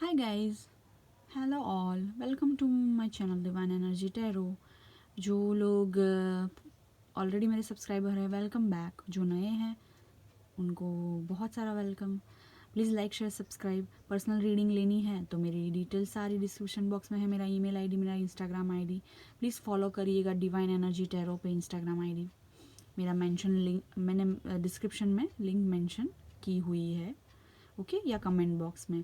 Hi guys, hello all, welcome to my channel divine energy tarot. जो लोग already मेरे subscriber हैं welcome back, जो नए हैं उनको बहुत सारा welcome. Please like share subscribe. Personal reading लेनी है तो मेरी डिटेल्स सारी डिस्क्रिप्शन बॉक्स में है, मेरा ईमेल आईडी, मेरा इंस्टाग्राम आईडी, प्लीज़ फॉलो करिएगा डिवाइन एनर्जी टैरो पे इंस्टाग्राम आईडी। मेरा मेंशन लिंक मैंने डिस्क्रिप्शन में लिंक मेंशन की हुई है, ओके, या कमेंट बॉक्स में।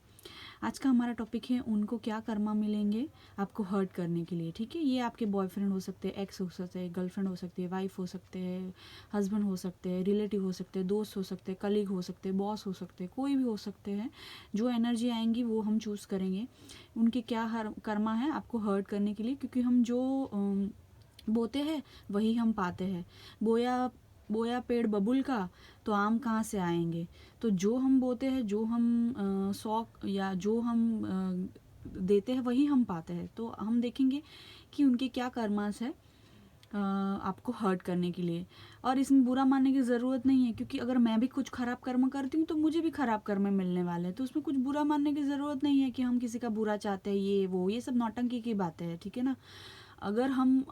आज का हमारा टॉपिक है उनको क्या कर्मा मिलेंगे आपको हर्ट करने के लिए, ठीक है। ये आपके बॉयफ्रेंड हो सकते हैं, एक्स हो सकते हैं, गर्लफ्रेंड हो सकती है, वाइफ हो सकते हैं, हस्बैंड हो सकते हैं, रिलेटिव हो सकते हैं, दोस्त हो सकते हैं, कलीग हो सकते हैं, बॉस हो सकते हैं, कोई भी हो सकते हैं। जो एनर्जी आएंगी वो हम चूज़ करेंगे उनके क्या कर्मा है आपको हर्ट करने के लिए, क्योंकि हम जो बोते हैं वही हम पाते हैं। बोया बोया पेड़ बबुल का तो आम कहाँ से आएंगे। तो जो हम बोते हैं, जो हम शौक या जो हम देते हैं वही हम पाते हैं। तो हम देखेंगे कि उनके क्या कर्मास है आपको हर्ट करने के लिए। और इसमें बुरा मानने की ज़रूरत नहीं है, क्योंकि अगर मैं भी कुछ ख़राब कर्म करती हूँ तो मुझे भी ख़राब कर्म मिलने वाले हैं। तो उसमें कुछ बुरा मानने की ज़रूरत नहीं है कि हम किसी का बुरा चाहते हैं, ये सब नौटंकी की बातें हैं, ठीक है ना। अगर हम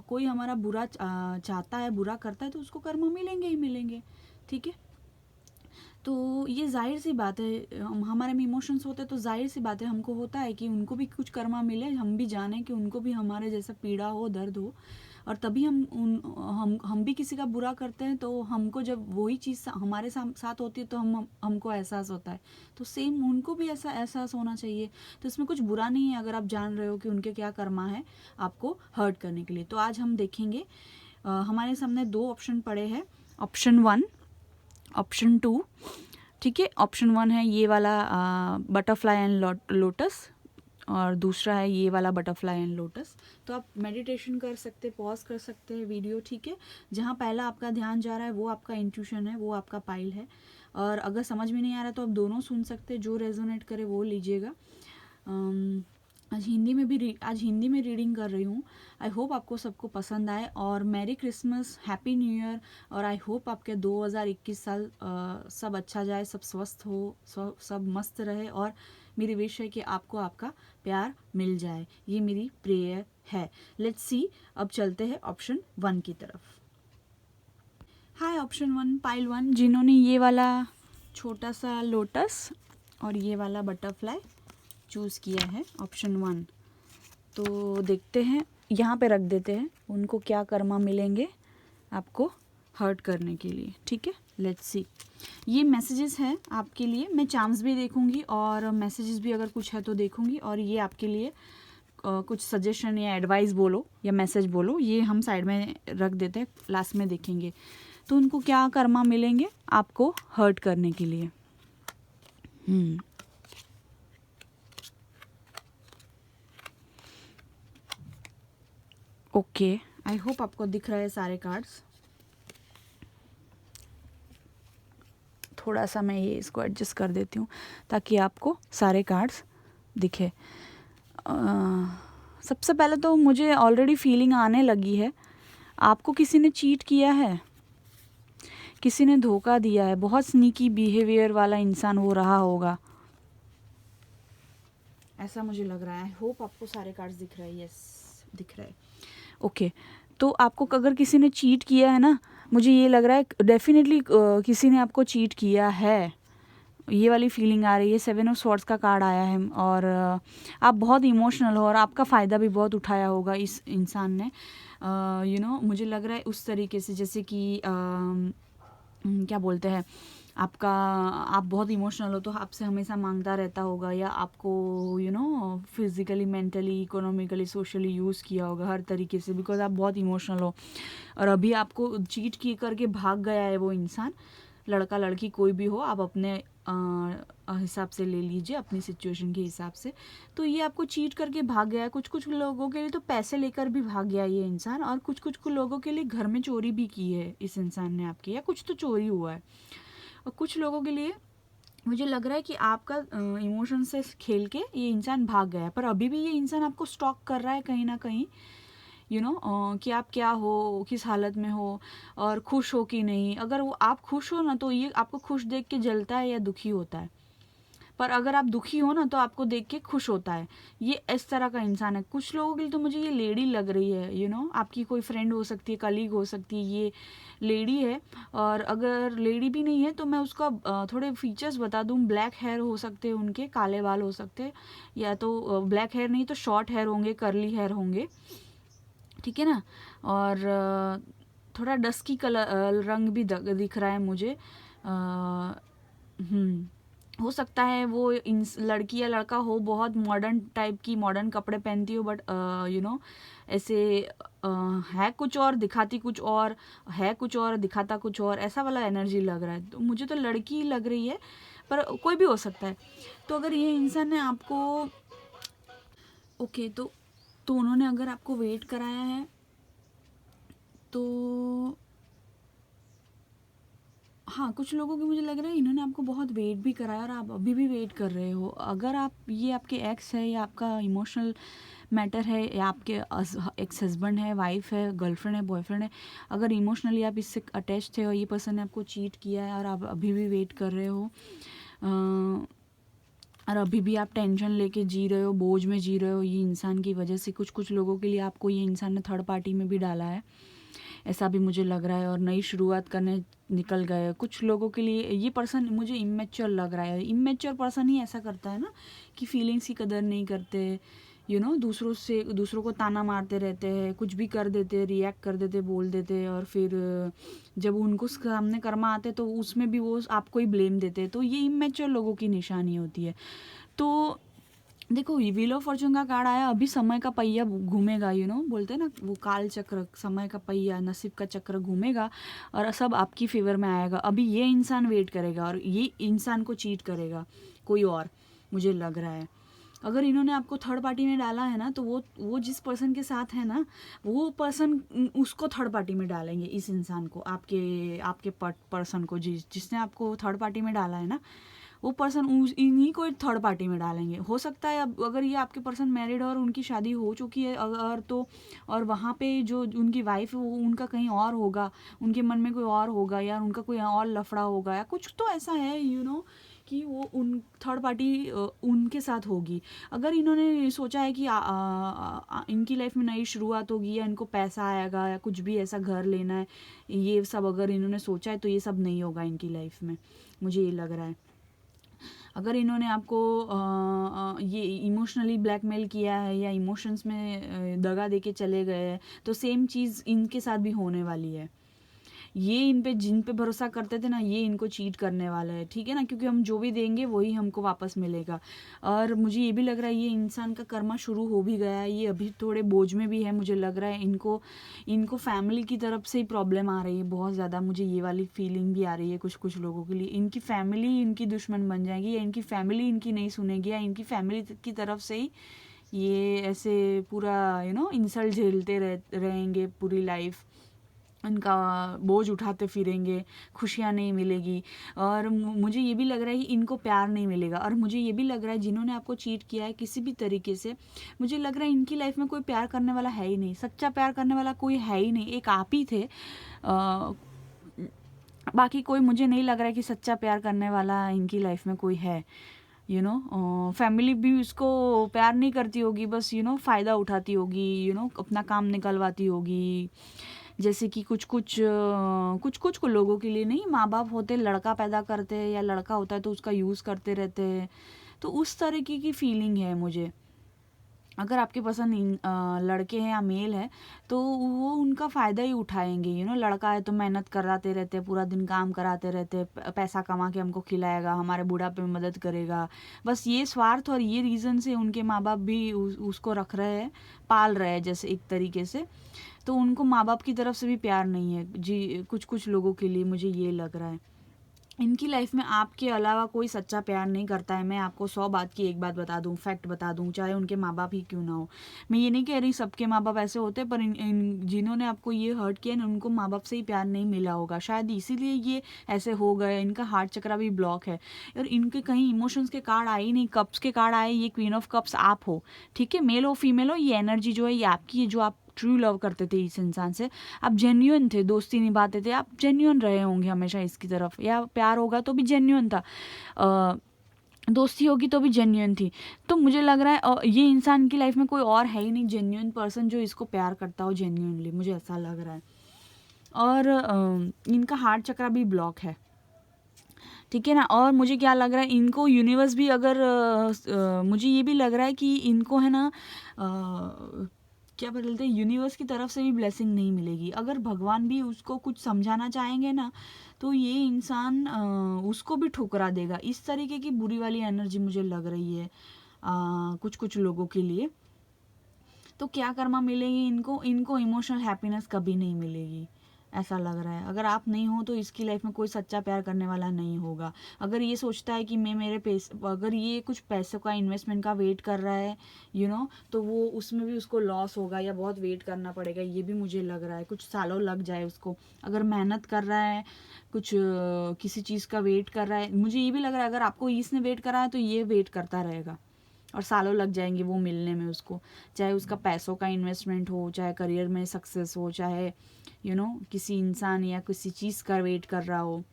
कोई हमारा बुरा चाहता है, बुरा करता है, तो उसको कर्म मिलेंगे ही मिलेंगे, ठीक है। तो ये जाहिर सी बात है, हमारे में इमोशंस होते हैं तो जाहिर सी बात है हमको होता है कि उनको भी कुछ कर्मा मिले, हम भी जाने कि उनको भी हमारे जैसा पीड़ा हो, दर्द हो। और तभी हम भी किसी का बुरा करते हैं, तो हमको जब वही चीज़ हमारे साथ होती है तो हमको एहसास होता है। तो सेम उनको भी ऐसा एहसास होना चाहिए। तो इसमें कुछ बुरा नहीं है अगर आप जान रहे हो कि उनके क्या कर्मा है आपको हर्ट करने के लिए। तो आज हम देखेंगे, हमारे सामने दो ऑप्शन पड़े हैं, ऑप्शन 1, ऑप्शन 2, ठीक है। ऑप्शन 1 है ये वाला बटरफ्लाई एंड लोटस, और दूसरा है ये वाला बटरफ्लाई एंड लोटस। तो आप मेडिटेशन कर सकते हैं, पॉज कर सकते हैं वीडियो, ठीक है। जहाँ पहला आपका ध्यान जा रहा है वो आपका इंट्यूशन है, वो आपका पाइल है। और अगर समझ में नहीं आ रहा तो आप दोनों सुन सकते हैं, जो रेजोनेट करे वो लीजिएगा। आज हिंदी में रीडिंग कर रही हूँ। आई होप आपको सबको पसंद आए, और Mary Christmas, happy new year. और आई होप आपके 2021 साल सब अच्छा जाए, सब स्वस्थ हो, सब मस्त रहे। और मेरी विश है कि आपको आपका प्यार मिल जाए, ये मेरी प्रेयर है। लेट्स सी, अब चलते हैं ऑप्शन 1 की तरफ। हाय ऑप्शन 1, पाइल 1, जिन्होंने ये वाला छोटा सा लोटस और ये वाला बटरफ्लाई चूज़ किया है, ऑप्शन 1। तो देखते हैं, यहाँ पे रख देते हैं उनको क्या कर्मा मिलेंगे आपको हर्ट करने के लिए, ठीक है। लेट्स सी, ये मैसेजेस हैं आपके लिए। मैं चार्म्स भी देखूंगी और मैसेजेस भी अगर कुछ है तो देखूंगी, और ये आपके लिए कुछ सजेशन या एडवाइस बोलो या मैसेज बोलो, ये हम साइड में रख देते हैं, लास्ट में देखेंगे। तो उनको क्या कर्मा मिलेंगे आपको हर्ट करने के लिए। ओके, आई होप आपको दिख रहे हैं सारे कार्ड्स। थोड़ा सा मैं ये इसको एडजस्ट कर देती हूँ ताकि आपको सारे कार्ड्स दिखे। सबसे पहले तो मुझे ऑलरेडी फीलिंग आने लगी है, आपको किसी ने चीट किया है, किसी ने धोखा दिया है। बहुत स्नीकी बिहेवियर वाला इंसान वो रहा होगा, ऐसा मुझे लग रहा है। आई होप आपको सारे कार्ड्स दिख रहे हैं। यस, दिख रहे हैं। ओके, तो आपको अगर किसी ने चीट किया है ना, मुझे ये लग रहा है डेफिनेटली किसी ने आपको चीट किया है, ये वाली फीलिंग आ रही है। 7 ऑफ स्वॉर्ड्स का कार्ड आया है, और आप बहुत इमोशनल हो और आपका फ़ायदा भी बहुत उठाया होगा इस इंसान ने। मुझे लग रहा है उस तरीके से, जैसे कि क्या बोलते हैं, आप बहुत इमोशनल हो तो आपसे हमेशा मांगता रहता होगा, या आपको physically, mentally, economically, socially use किया होगा हर तरीके से, बिकॉज आप बहुत इमोशनल हो। और अभी आपको चीट की करके भाग गया है वो इंसान, लड़का लड़की कोई भी हो, आप अपने हिसाब से ले लीजिए, अपनी सिचुएशन के हिसाब से। तो ये आपको चीट करके भाग गया है। कुछ कुछ लोगों के लिए तो पैसे लेकर भी भाग गया ये इंसान, और कुछ कुछ लोगों के लिए घर में चोरी भी की है इस इंसान ने आपके, या कुछ तो चोरी हुआ है। और कुछ लोगों के लिए मुझे लग रहा है कि आपका इमोशन से खेल के ये इंसान भाग गया है, पर अभी भी ये इंसान आपको स्टॉक कर रहा है कहीं ना कहीं, कि आप क्या हो, किस हालत में हो, और खुश हो कि नहीं। अगर वो आप खुश हो ना, तो ये आपको खुश देख के जलता है या दुखी होता है। पर अगर आप दुखी हो ना तो आपको देख के खुश होता है। ये इस तरह का इंसान है। कुछ लोगों के लिए तो मुझे ये लेडी लग रही है, आपकी कोई फ्रेंड हो सकती है, कलीग हो सकती है, ये लेडी है। और अगर लेडी भी नहीं है तो मैं उसका थोड़े फीचर्स बता दूँ। ब्लैक हेयर हो सकते हैं उनके, काले बाल हो सकते हैं, या तो ब्लैक हेयर नहीं तो शॉर्ट हेयर होंगे, कर्ली हेयर होंगे, ठीक है ना। और थोड़ा डस्की कलर रंग भी दिख रहा है मुझे। हो सकता है वो लड़की या लड़का हो, बहुत मॉडर्न टाइप की, मॉडर्न कपड़े पहनती हो, बट ऐसे है कुछ और, दिखाती कुछ और, है कुछ और, दिखाता कुछ और, ऐसा वाला एनर्जी लग रहा है। तो मुझे तो लड़की लग रही है, पर कोई भी हो सकता है। तो अगर ये इंसान ने आपको ओके, तो उन्होंने अगर आपको वेट कराया है तो हाँ, कुछ लोगों की मुझे लग रहा है इन्होंने आपको बहुत वेट भी कराया और आप अभी भी वेट कर रहे हो। अगर ये आपके एक्स है, या आपका इमोशनल मैटर है, या आपके एक्स हस्बैंड है, वाइफ है, गर्लफ्रेंड है, बॉयफ्रेंड है, अगर इमोशनली आप इससे अटैच थे और ये पर्सन ने आपको चीट किया है और आप अभी भी वेट कर रहे हो, और अभी भी आप टेंशन लेके जी रहे हो, बोझ में जी रहे हो ये इंसान की वजह से, कुछ लोगों के लिए आपको ये इंसान ने थर्ड पार्टी में भी डाला है, ऐसा भी मुझे लग रहा है, और नई शुरुआत करने निकल गए। कुछ लोगों के लिए ये पर्सन मुझे इमेच्योर लग रहा है। इमेच्योर पर्सन ही ऐसा करता है ना, कि फीलिंग्स की कदर नहीं करते, दूसरों को ताना मारते रहते हैं, कुछ भी कर देते, रिएक्ट कर देते, बोल देते, और फिर जब उनको सामने कर्मा आते तो उसमें भी वो आपको ही ब्लेम देते। तो ये इमेच्योर लोगों की निशानी होती है। तो देखो, व्हील ऑफ फॉर्चून का कार्ड आया, अभी समय का पहिया घूमेगा, बोलते हैं ना वो काल चक्र, समय का पहिया, नसीब का चक्र घूमेगा और सब आपकी फेवर में आएगा। अभी ये इंसान वेट करेगा और ये इंसान को चीट करेगा कोई और, मुझे लग रहा है। अगर इन्होंने आपको थर्ड पार्टी में डाला है ना, तो वो जिस पर्सन के साथ है ना, वो पर्सन उसको थर्ड पार्टी में डालेंगे, इस इंसान को, आपके पर्सन को, जिसने आपको थर्ड पार्टी में डाला है ना, वो पर्सन इन्हीं को थर्ड पार्टी में डालेंगे। हो सकता है अब अगर ये आपके पर्सन मैरिड और उनकी शादी हो चुकी है अगर, तो और वहाँ पे जो उनकी वाइफ है वो उनका कहीं और होगा, उनके मन में कोई और होगा, या उनका कोई और लफड़ा होगा, या कुछ तो ऐसा है कि वो उन थर्ड पार्टी उनके साथ होगी। अगर इन्होंने सोचा है कि इनकी लाइफ में नई शुरुआत होगी, या इनको पैसा आएगा, या कुछ भी ऐसा, घर लेना है, ये सब अगर इन्होंने सोचा है, तो ये सब नहीं होगा इनकी लाइफ में, मुझे ये लग रहा है। अगर इन्होंने आपको ये इमोशनली ब्लैकमेल किया है, या इमोशंस में दगा दे के चले गए हैं, तो सेम चीज़ इनके साथ भी होने वाली है। ये जिन पे भरोसा करते थे ना, ये इनको चीट करने वाला है, ठीक है ना, क्योंकि हम जो भी देंगे वही हमको वापस मिलेगा। और मुझे ये भी लग रहा है ये इंसान का कर्मा शुरू हो भी गया है, ये अभी थोड़े बोझ में भी है, मुझे लग रहा है इनको फैमिली की तरफ से ही प्रॉब्लम आ रही है बहुत ज़्यादा। मुझे ये वाली फीलिंग भी आ रही है कुछ लोगों के लिए, इनकी फैमिली इनकी दुश्मन बन जाएगी, या इनकी फैमिली इनकी नहीं सुनेगी, या इनकी फैमिली की तरफ से ही ये ऐसे पूरा इंसल्ट झेलते रहेंगे पूरी लाइफ, उनका बोझ उठाते फिरेंगे, खुशियाँ नहीं मिलेगी। और मुझे ये भी लग रहा है कि इनको प्यार नहीं मिलेगा। और मुझे ये भी लग रहा है जिन्होंने आपको चीट किया है किसी भी तरीके से, मुझे लग रहा है इनकी लाइफ में कोई प्यार करने वाला है ही नहीं, सच्चा प्यार करने वाला कोई है ही नहीं, एक आप ही थे। बाकी कोई मुझे नहीं लग रहा है कि सच्चा प्यार करने वाला इनकी लाइफ में कोई है। फैमिली भी उसको प्यार नहीं करती होगी, बस फ़ायदा उठाती होगी, अपना काम निकलवाती होगी। जैसे कि कुछ को लोगों के लिए नहीं, माँ बाप होते, लड़का पैदा करते हैं या लड़का होता है तो उसका यूज़ करते रहते हैं, तो उस तरीके की फीलिंग है मुझे। अगर आपके पसंद लड़के हैं या मेल है तो वो उनका फ़ायदा ही उठाएंगे। लड़का है तो मेहनत कराते रहते हैं, पूरा दिन काम कराते रहते हैं, पैसा कमा के हमको खिलाएगा, हमारे बुढ़ापे में मदद करेगा, बस ये स्वार्थ और ये रीज़न से उनके माँ बाप भी उसको रख रहे हैं, पाल रहे हैं जैसे एक तरीके से। तो उनको माँ बाप की तरफ से भी प्यार नहीं है जी, कुछ लोगों के लिए मुझे ये लग रहा है। इनकी लाइफ में आपके अलावा कोई सच्चा प्यार नहीं करता है। मैं आपको 100 बात की एक बात बता दूं, फैक्ट बता दूं, चाहे उनके माँ बाप ही क्यों ना हो। मैं ये नहीं कह रही सबके माँ बाप ऐसे होते, पर जिन्होंने आपको ये हर्ट किया ना, उनको माँ बाप से ही प्यार नहीं मिला होगा, शायद इसीलिए ये ऐसे हो गए। इनका हार्ट चक्रा भी ब्लॉक है और इनके कहीं इमोशंस के कार्ड आए ही नहीं, कप्स के कार्ड आए। ये क्वीन ऑफ कप्स आप हो, ठीक है, मेल हो फीमेल हो, ये एनर्जी जो है ये आपकी है, जो आप ट्रू लव करते थे इस इंसान से, आप जेन्युइन थे, दोस्ती निभाते थे, आप जेन्युइन रहे होंगे हमेशा इसकी तरफ, या प्यार होगा तो भी जेन्युइन था। दोस्ती होगी तो भी जेन्युइन थी। तो मुझे लग रहा है ये इंसान की लाइफ में कोई और है ही नहीं जेन्युइन पर्सन जो इसको प्यार करता हो जेन्युइनली, मुझे ऐसा लग रहा है। और इनका हार्ट चक्र भी ब्लॉक है, ठीक है ना। और मुझे क्या लग रहा है, इनको यूनिवर्स भी अगर मुझे ये भी लग रहा है कि इनको है ना क्या बोलते हैं, यूनिवर्स की तरफ से भी ब्लेसिंग नहीं मिलेगी। अगर भगवान भी उसको कुछ समझाना चाहेंगे ना तो ये इंसान उसको भी ठुकरा देगा। इस तरीके की बुरी वाली एनर्जी मुझे लग रही है कुछ कुछ लोगों के लिए। तो क्या कर्मा मिलेगी इनको, इनको इमोशनल हैप्पीनेस कभी नहीं मिलेगी, ऐसा लग रहा है। अगर आप नहीं हो तो इसकी लाइफ में कोई सच्चा प्यार करने वाला नहीं होगा। अगर ये सोचता है कि मैं मेरे पैसे, अगर ये कुछ पैसों का इन्वेस्टमेंट का वेट कर रहा है तो वो उसमें भी उसको लॉस होगा या बहुत वेट करना पड़ेगा, ये भी मुझे लग रहा है। कुछ सालों लग जाए उसको। अगर मेहनत कर रहा है कुछ किसी चीज़ का वेट कर रहा है, मुझे ये भी लग रहा है अगर आपको इसने वेट करा है तो ये वेट करता रहेगा और सालों लग जाएंगे वो मिलने में उसको। चाहे उसका पैसों का इन्वेस्टमेंट हो, चाहे करियर में सक्सेस हो, चाहे किसी इंसान या किसी चीज़ का वेट कर रहा हो,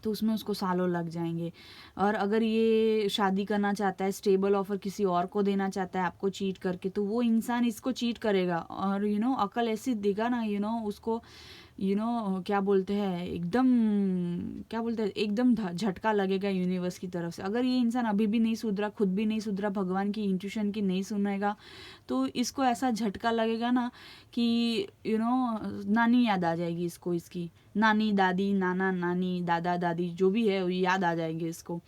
तो उसमें उसको सालों लग जाएंगे। और अगर ये शादी करना चाहता है, स्टेबल ऑफर किसी और को देना चाहता है आपको चीट करके, तो वो इंसान इसको चीट करेगा और अकल ऐसी देगा ना उसको क्या बोलते हैं, एकदम क्या बोलते हैं, एकदम झटका लगेगा यूनिवर्स की तरफ से। अगर ये इंसान अभी भी नहीं सुधरा, खुद भी नहीं सुधरा, भगवान की इंट्यूशन की नहीं सुनेगा, तो इसको ऐसा झटका लगेगा ना कि नानी याद आ जाएगी इसको, इसकी नानी दादी, नाना नानी, दादा दादी जो भी है वो याद आ जाएंगे इसको।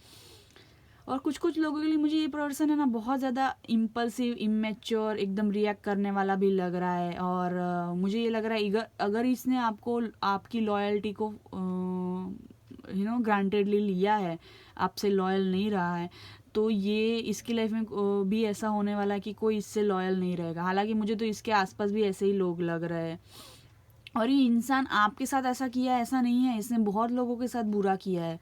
और कुछ कुछ लोगों के लिए मुझे ये पर्सन है ना बहुत ज़्यादा इम्पल्सिव, इमेच्योर, एकदम रिएक्ट करने वाला भी लग रहा है। और मुझे ये लग रहा है अगर इसने आपको, आपकी लॉयल्टी को ग्रांटेडली लिया है, आपसे लॉयल नहीं रहा है, तो ये इसकी लाइफ में भी ऐसा होने वाला है कि कोई इससे लॉयल नहीं रहेगा। हालांकि मुझे तो इसके आसपास भी ऐसे ही लोग लग रहे हैं। और ये इंसान आपके साथ ऐसा किया, ऐसा नहीं है, इसने बहुत लोगों के साथ बुरा किया है।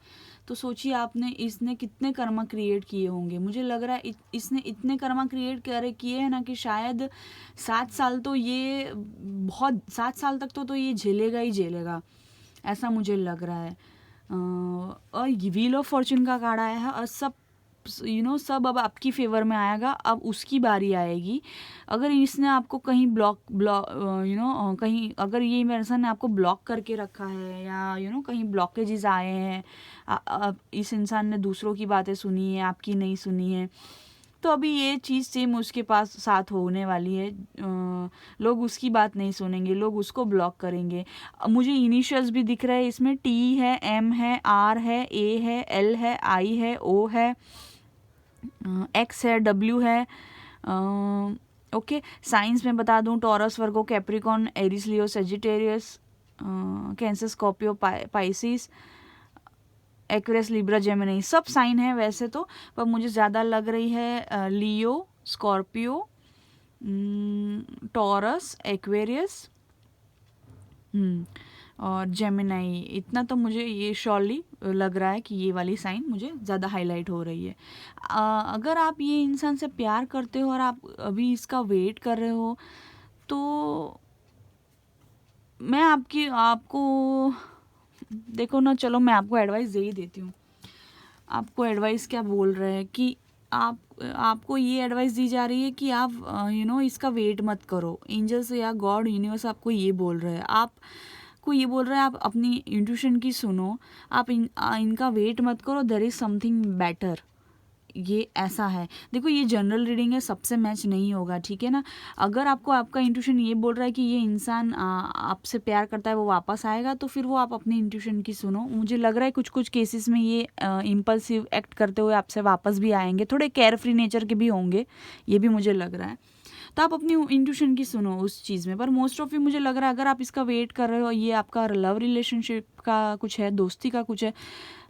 तो सोचिए इसने कितने कर्मा क्रिएट किए होंगे। मुझे लग रहा है इसने इतने कर्मा क्रिएट किए हैं ना कि शायद 7 साल तो ये बहुत, 7 साल तक तो ये झेलेगा ही झेलेगा, ऐसा मुझे लग रहा है। और व्हील ऑफ फॉर्चून का कार्ड आया है और सब सब अब आपकी फेवर में आएगा। अब उसकी बारी आएगी। अगर इसने आपको कहीं कहीं अगर ये पर्सन ने आपको ब्लॉक करके रखा है या कहीं ब्लॉकेजेस आए हैं, इस इंसान ने दूसरों की बातें सुनी है, आपकी नहीं सुनी है, तो अभी ये चीज़ सेम उसके पास साथ होने वाली है। लोग उसकी बात नहीं सुनेंगे, लोग उसको ब्लॉक करेंगे। मुझे इनिशियल्स भी दिख रहे हैं इसमें, T है, M है, R है, A है, L है, I है, O है, X है, W है। ओके, साइंस में बता दूं, Taurus, Virgo, Capricorn, Aries, Leo, Sagittarius, Cancer, Scorpio, Pisces, Aquarius, Libra, Gemini, सब साइन है वैसे तो, पर मुझे ज़्यादा लग रही है लियो, स्कॉर्पियो, टॉरस, एक्वेरियस और जेमिनाई। इतना तो मुझे ये श्योरली लग रहा है कि ये वाली साइन मुझे ज़्यादा हाईलाइट हो रही है। अगर आप ये इंसान से प्यार करते हो और आप अभी इसका वेट कर रहे हो, तो मैं आपको देखो ना, चलो मैं आपको एडवाइस दे ही देती हूँ। आपको एडवाइस क्या बोल रहे हैं कि आपको ये एडवाइस दी जा रही है कि आप इसका वेट मत करो। एंजल्स या गॉड, यूनिवर्स आपको ये बोल रहे हैं, आपको ये बोल रहे हैं आप अपनी इंट्यूशन की सुनो, आप इनका वेट मत करो, देयर इज समथिंग बेटर। ये ऐसा है। देखो ये जनरल रीडिंग है, सबसे मैच नहीं होगा, ठीक है ना। अगर आपको आपका इंट्यूशन ये बोल रहा है कि ये इंसान आपसे प्यार करता है, वो वापस आएगा, तो फिर वो आप अपनी इंट्यूशन की सुनो। मुझे लग रहा है कुछ कुछ केसेस में ये इम्पल्सिव एक्ट करते हुए आपसे वापस भी आएंगे, थोड़े केयर फ्री नेचर के भी होंगे, ये भी मुझे लग रहा है। तो आप अपनी इंट्यूशन की सुनो उस चीज़ में। पर मोस्ट ऑफ यू मुझे लग रहा है अगर आप इसका वेट कर रहे हो, ये आपका लव रिलेशनशिप का कुछ है, दोस्ती का कुछ है,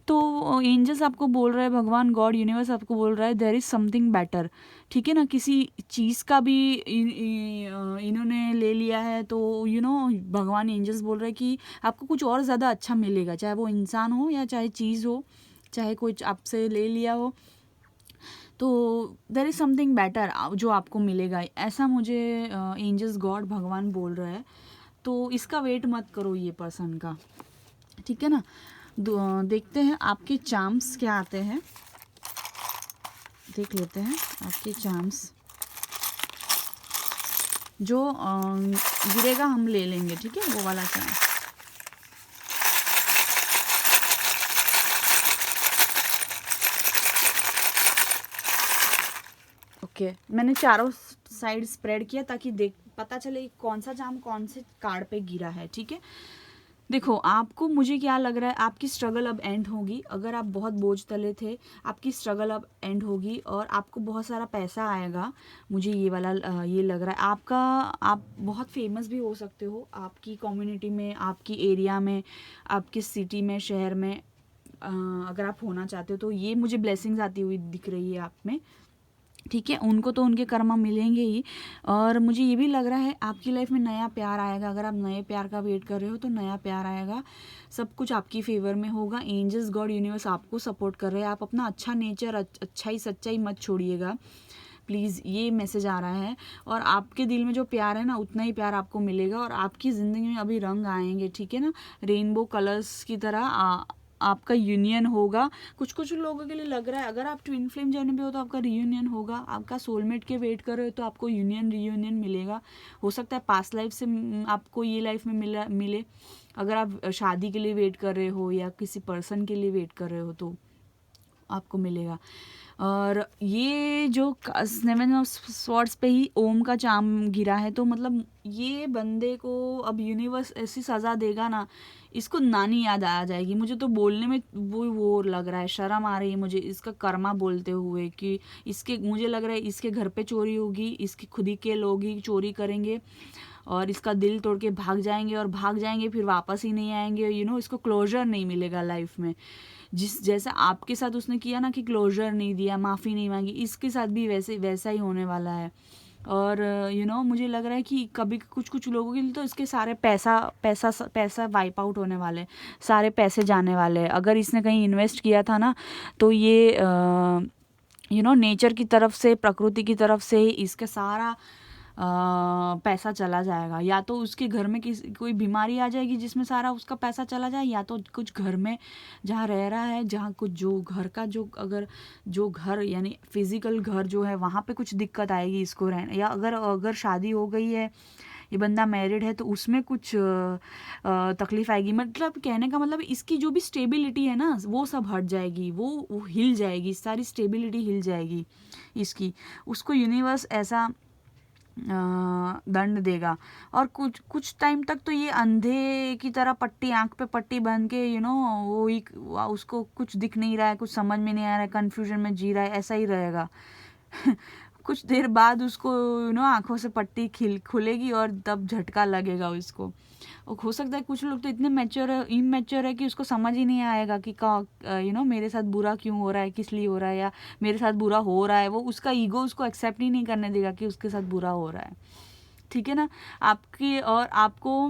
तो एंजल्स आपको बोल रहे हैं, भगवान गॉड यूनिवर्स आपको बोल रहा है देयर इज़ समथिंग बेटर, ठीक है ना। किसी चीज़ का भी इन्होंने ले लिया है, तो भगवान एंजल्स बोल रहे हैं कि आपको कुछ और ज़्यादा अच्छा मिलेगा, चाहे वो इंसान हो या चाहे चीज़ हो, चाहे कोई आपसे ले लिया हो, तो देयर इज़ समथिंग बेटर जो आपको मिलेगा, ऐसा मुझे एंजल्स, गॉड, भगवान बोल रहे हैं। तो इसका वेट मत करो ये पर्सन का, ठीक है ना। देखते हैं आपके चार्म्स क्या आते हैं। देख लेते हैं आपके चार्म्स। जो गिरेगा हम ले लेंगे, ठीक है, वो वाला चार्म। ओके, मैंने चारों साइड स्प्रेड किया ताकि पता चले कौन सा चार्म कौन से कार्ड पे गिरा है, ठीक है। देखो, आपको, मुझे क्या लग रहा है, आपकी स्ट्रगल अब एंड होगी। अगर आप बहुत बोझ तले थे, आपकी स्ट्रगल अब एंड होगी और आपको बहुत सारा पैसा आएगा। मुझे ये वाला ये लग रहा है। आप बहुत फेमस भी हो सकते हो आपकी कम्युनिटी में, आपकी एरिया में, आपकी सिटी में, शहर में। अगर आप होना चाहते हो तो ये मुझे ब्लेसिंग्स आती हुई दिख रही है आप में, ठीक है। उनको तो उनके कर्मा मिलेंगे ही। और मुझे ये भी लग रहा है आपकी लाइफ में नया प्यार आएगा। अगर आप नए प्यार का वेट कर रहे हो तो नया प्यार आएगा, सब कुछ आपकी फेवर में होगा। एंजल्स, गॉड, यूनिवर्स आपको सपोर्ट कर रहे हैं। आप अपना अच्छा नेचर, अच्छाई, सच्चाई मत छोड़िएगा प्लीज़, ये मैसेज आ रहा है। और आपके दिल में जो प्यार है ना, उतना ही प्यार आपको मिलेगा और आपकी ज़िंदगी में अभी रंग आएंगे, ठीक है ना। रेनबो कलर्स की तरह आपका यूनियन होगा। कुछ कुछ लोगों के लिए लग रहा है अगर आप ट्विन फ्लेम जर्नी पे हो तो आपका रियूनियन होगा। आपका सोलमेट के वेट कर रहे हो तो आपको रियूनियन मिलेगा। हो सकता है पास्ट लाइफ से आपको ये लाइफ में मिले। अगर आप शादी के लिए वेट कर रहे हो या किसी पर्सन के लिए वेट कर रहे हो तो आपको मिलेगा। और ये जो 7 ऑफ स्वॉर्ड्स पे ही ओम का चाम गिरा है, तो मतलब ये बंदे को अब यूनिवर्स ऐसी सज़ा देगा ना, इसको नानी याद आ जाएगी। मुझे तो बोलने में वो लग रहा है, शर्म आ रही है मुझे इसका कर्मा बोलते हुए कि मुझे लग रहा है इसके घर पे चोरी होगी, इसके खुद ही के लोग ही चोरी करेंगे और इसका दिल तोड़ के भाग जाएंगे फिर वापस ही नहीं आएंगे। इसको क्लोजर नहीं मिलेगा लाइफ में। जैसा आपके साथ उसने किया ना कि क्लोजर नहीं दिया, माफ़ी नहीं मांगी, इसके साथ भी वैसा ही होने वाला है। और मुझे लग रहा है कि कभी कुछ लोगों के लिए तो इसके सारे पैसा वाइप आउट होने वाले, सारे पैसे जाने वाले हैं। अगर इसने कहीं इन्वेस्ट किया था ना तो ये नेचर की तरफ से, प्रकृति की तरफ से ही इसके सारा पैसा चला जाएगा। या तो उसके घर में कोई बीमारी आ जाएगी जिसमें सारा उसका पैसा चला जाए, या तो कुछ घर में जहाँ रह रहा है, जहाँ कुछ जो घर का जो घर यानी फिजिकल घर जो है वहाँ पे कुछ दिक्कत आएगी इसको रहने। या अगर शादी हो गई है, ये बंदा मैरिड है, तो उसमें कुछ तकलीफ आएगी। मतलब कहने का मतलब इसकी जो भी स्टेबिलिटी है ना वो सब हट जाएगी, वो हिल जाएगी, सारी स्टेबिलिटी हिल जाएगी इसकी। उसको यूनिवर्स ऐसा दंड देगा। और कुछ टाइम तक तो ये अंधे की तरह आंख पे पट्टी बांध के वो उसको कुछ दिख नहीं रहा है, कुछ समझ में नहीं आ रहा है, कंफ्यूजन में जी रहा है, ऐसा ही रहेगा। कुछ देर बाद उसको आंखों से पट्टी खुलेगी और तब झटका लगेगा उसको। और हो सकता है कुछ लोग तो इतने इमेच्योर है कि उसको समझ ही नहीं आएगा कि मेरे साथ बुरा क्यों हो रहा है, किस लिए हो रहा है, या मेरे साथ बुरा हो रहा है। वो उसका ईगो उसको एक्सेप्ट ही नहीं करने देगा कि उसके साथ बुरा हो रहा है, ठीक है ना। आपको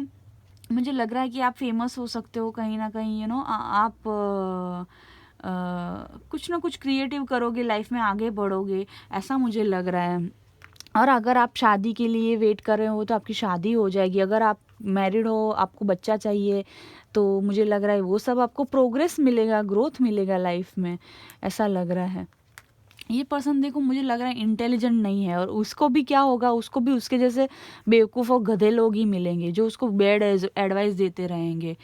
मुझे लग रहा है कि आप फेमस हो सकते हो कहीं ना कहीं। आप कुछ ना कुछ क्रिएटिव करोगे, लाइफ में आगे बढ़ोगे, ऐसा मुझे लग रहा है। और अगर आप शादी के लिए वेट कर रहे हो तो आपकी शादी हो जाएगी। अगर आप मैरिड हो, आपको बच्चा चाहिए, तो मुझे लग रहा है वो सब आपको प्रोग्रेस मिलेगा, ग्रोथ मिलेगा लाइफ में, ऐसा लग रहा है। ये पर्सन देखो मुझे लग रहा है इंटेलिजेंट नहीं है, और उसको भी क्या होगा, उसको भी उसके जैसे बेवकूफ़ और गधे लोग ही मिलेंगे जो उसको बैड एडवाइस देते रहेंगे।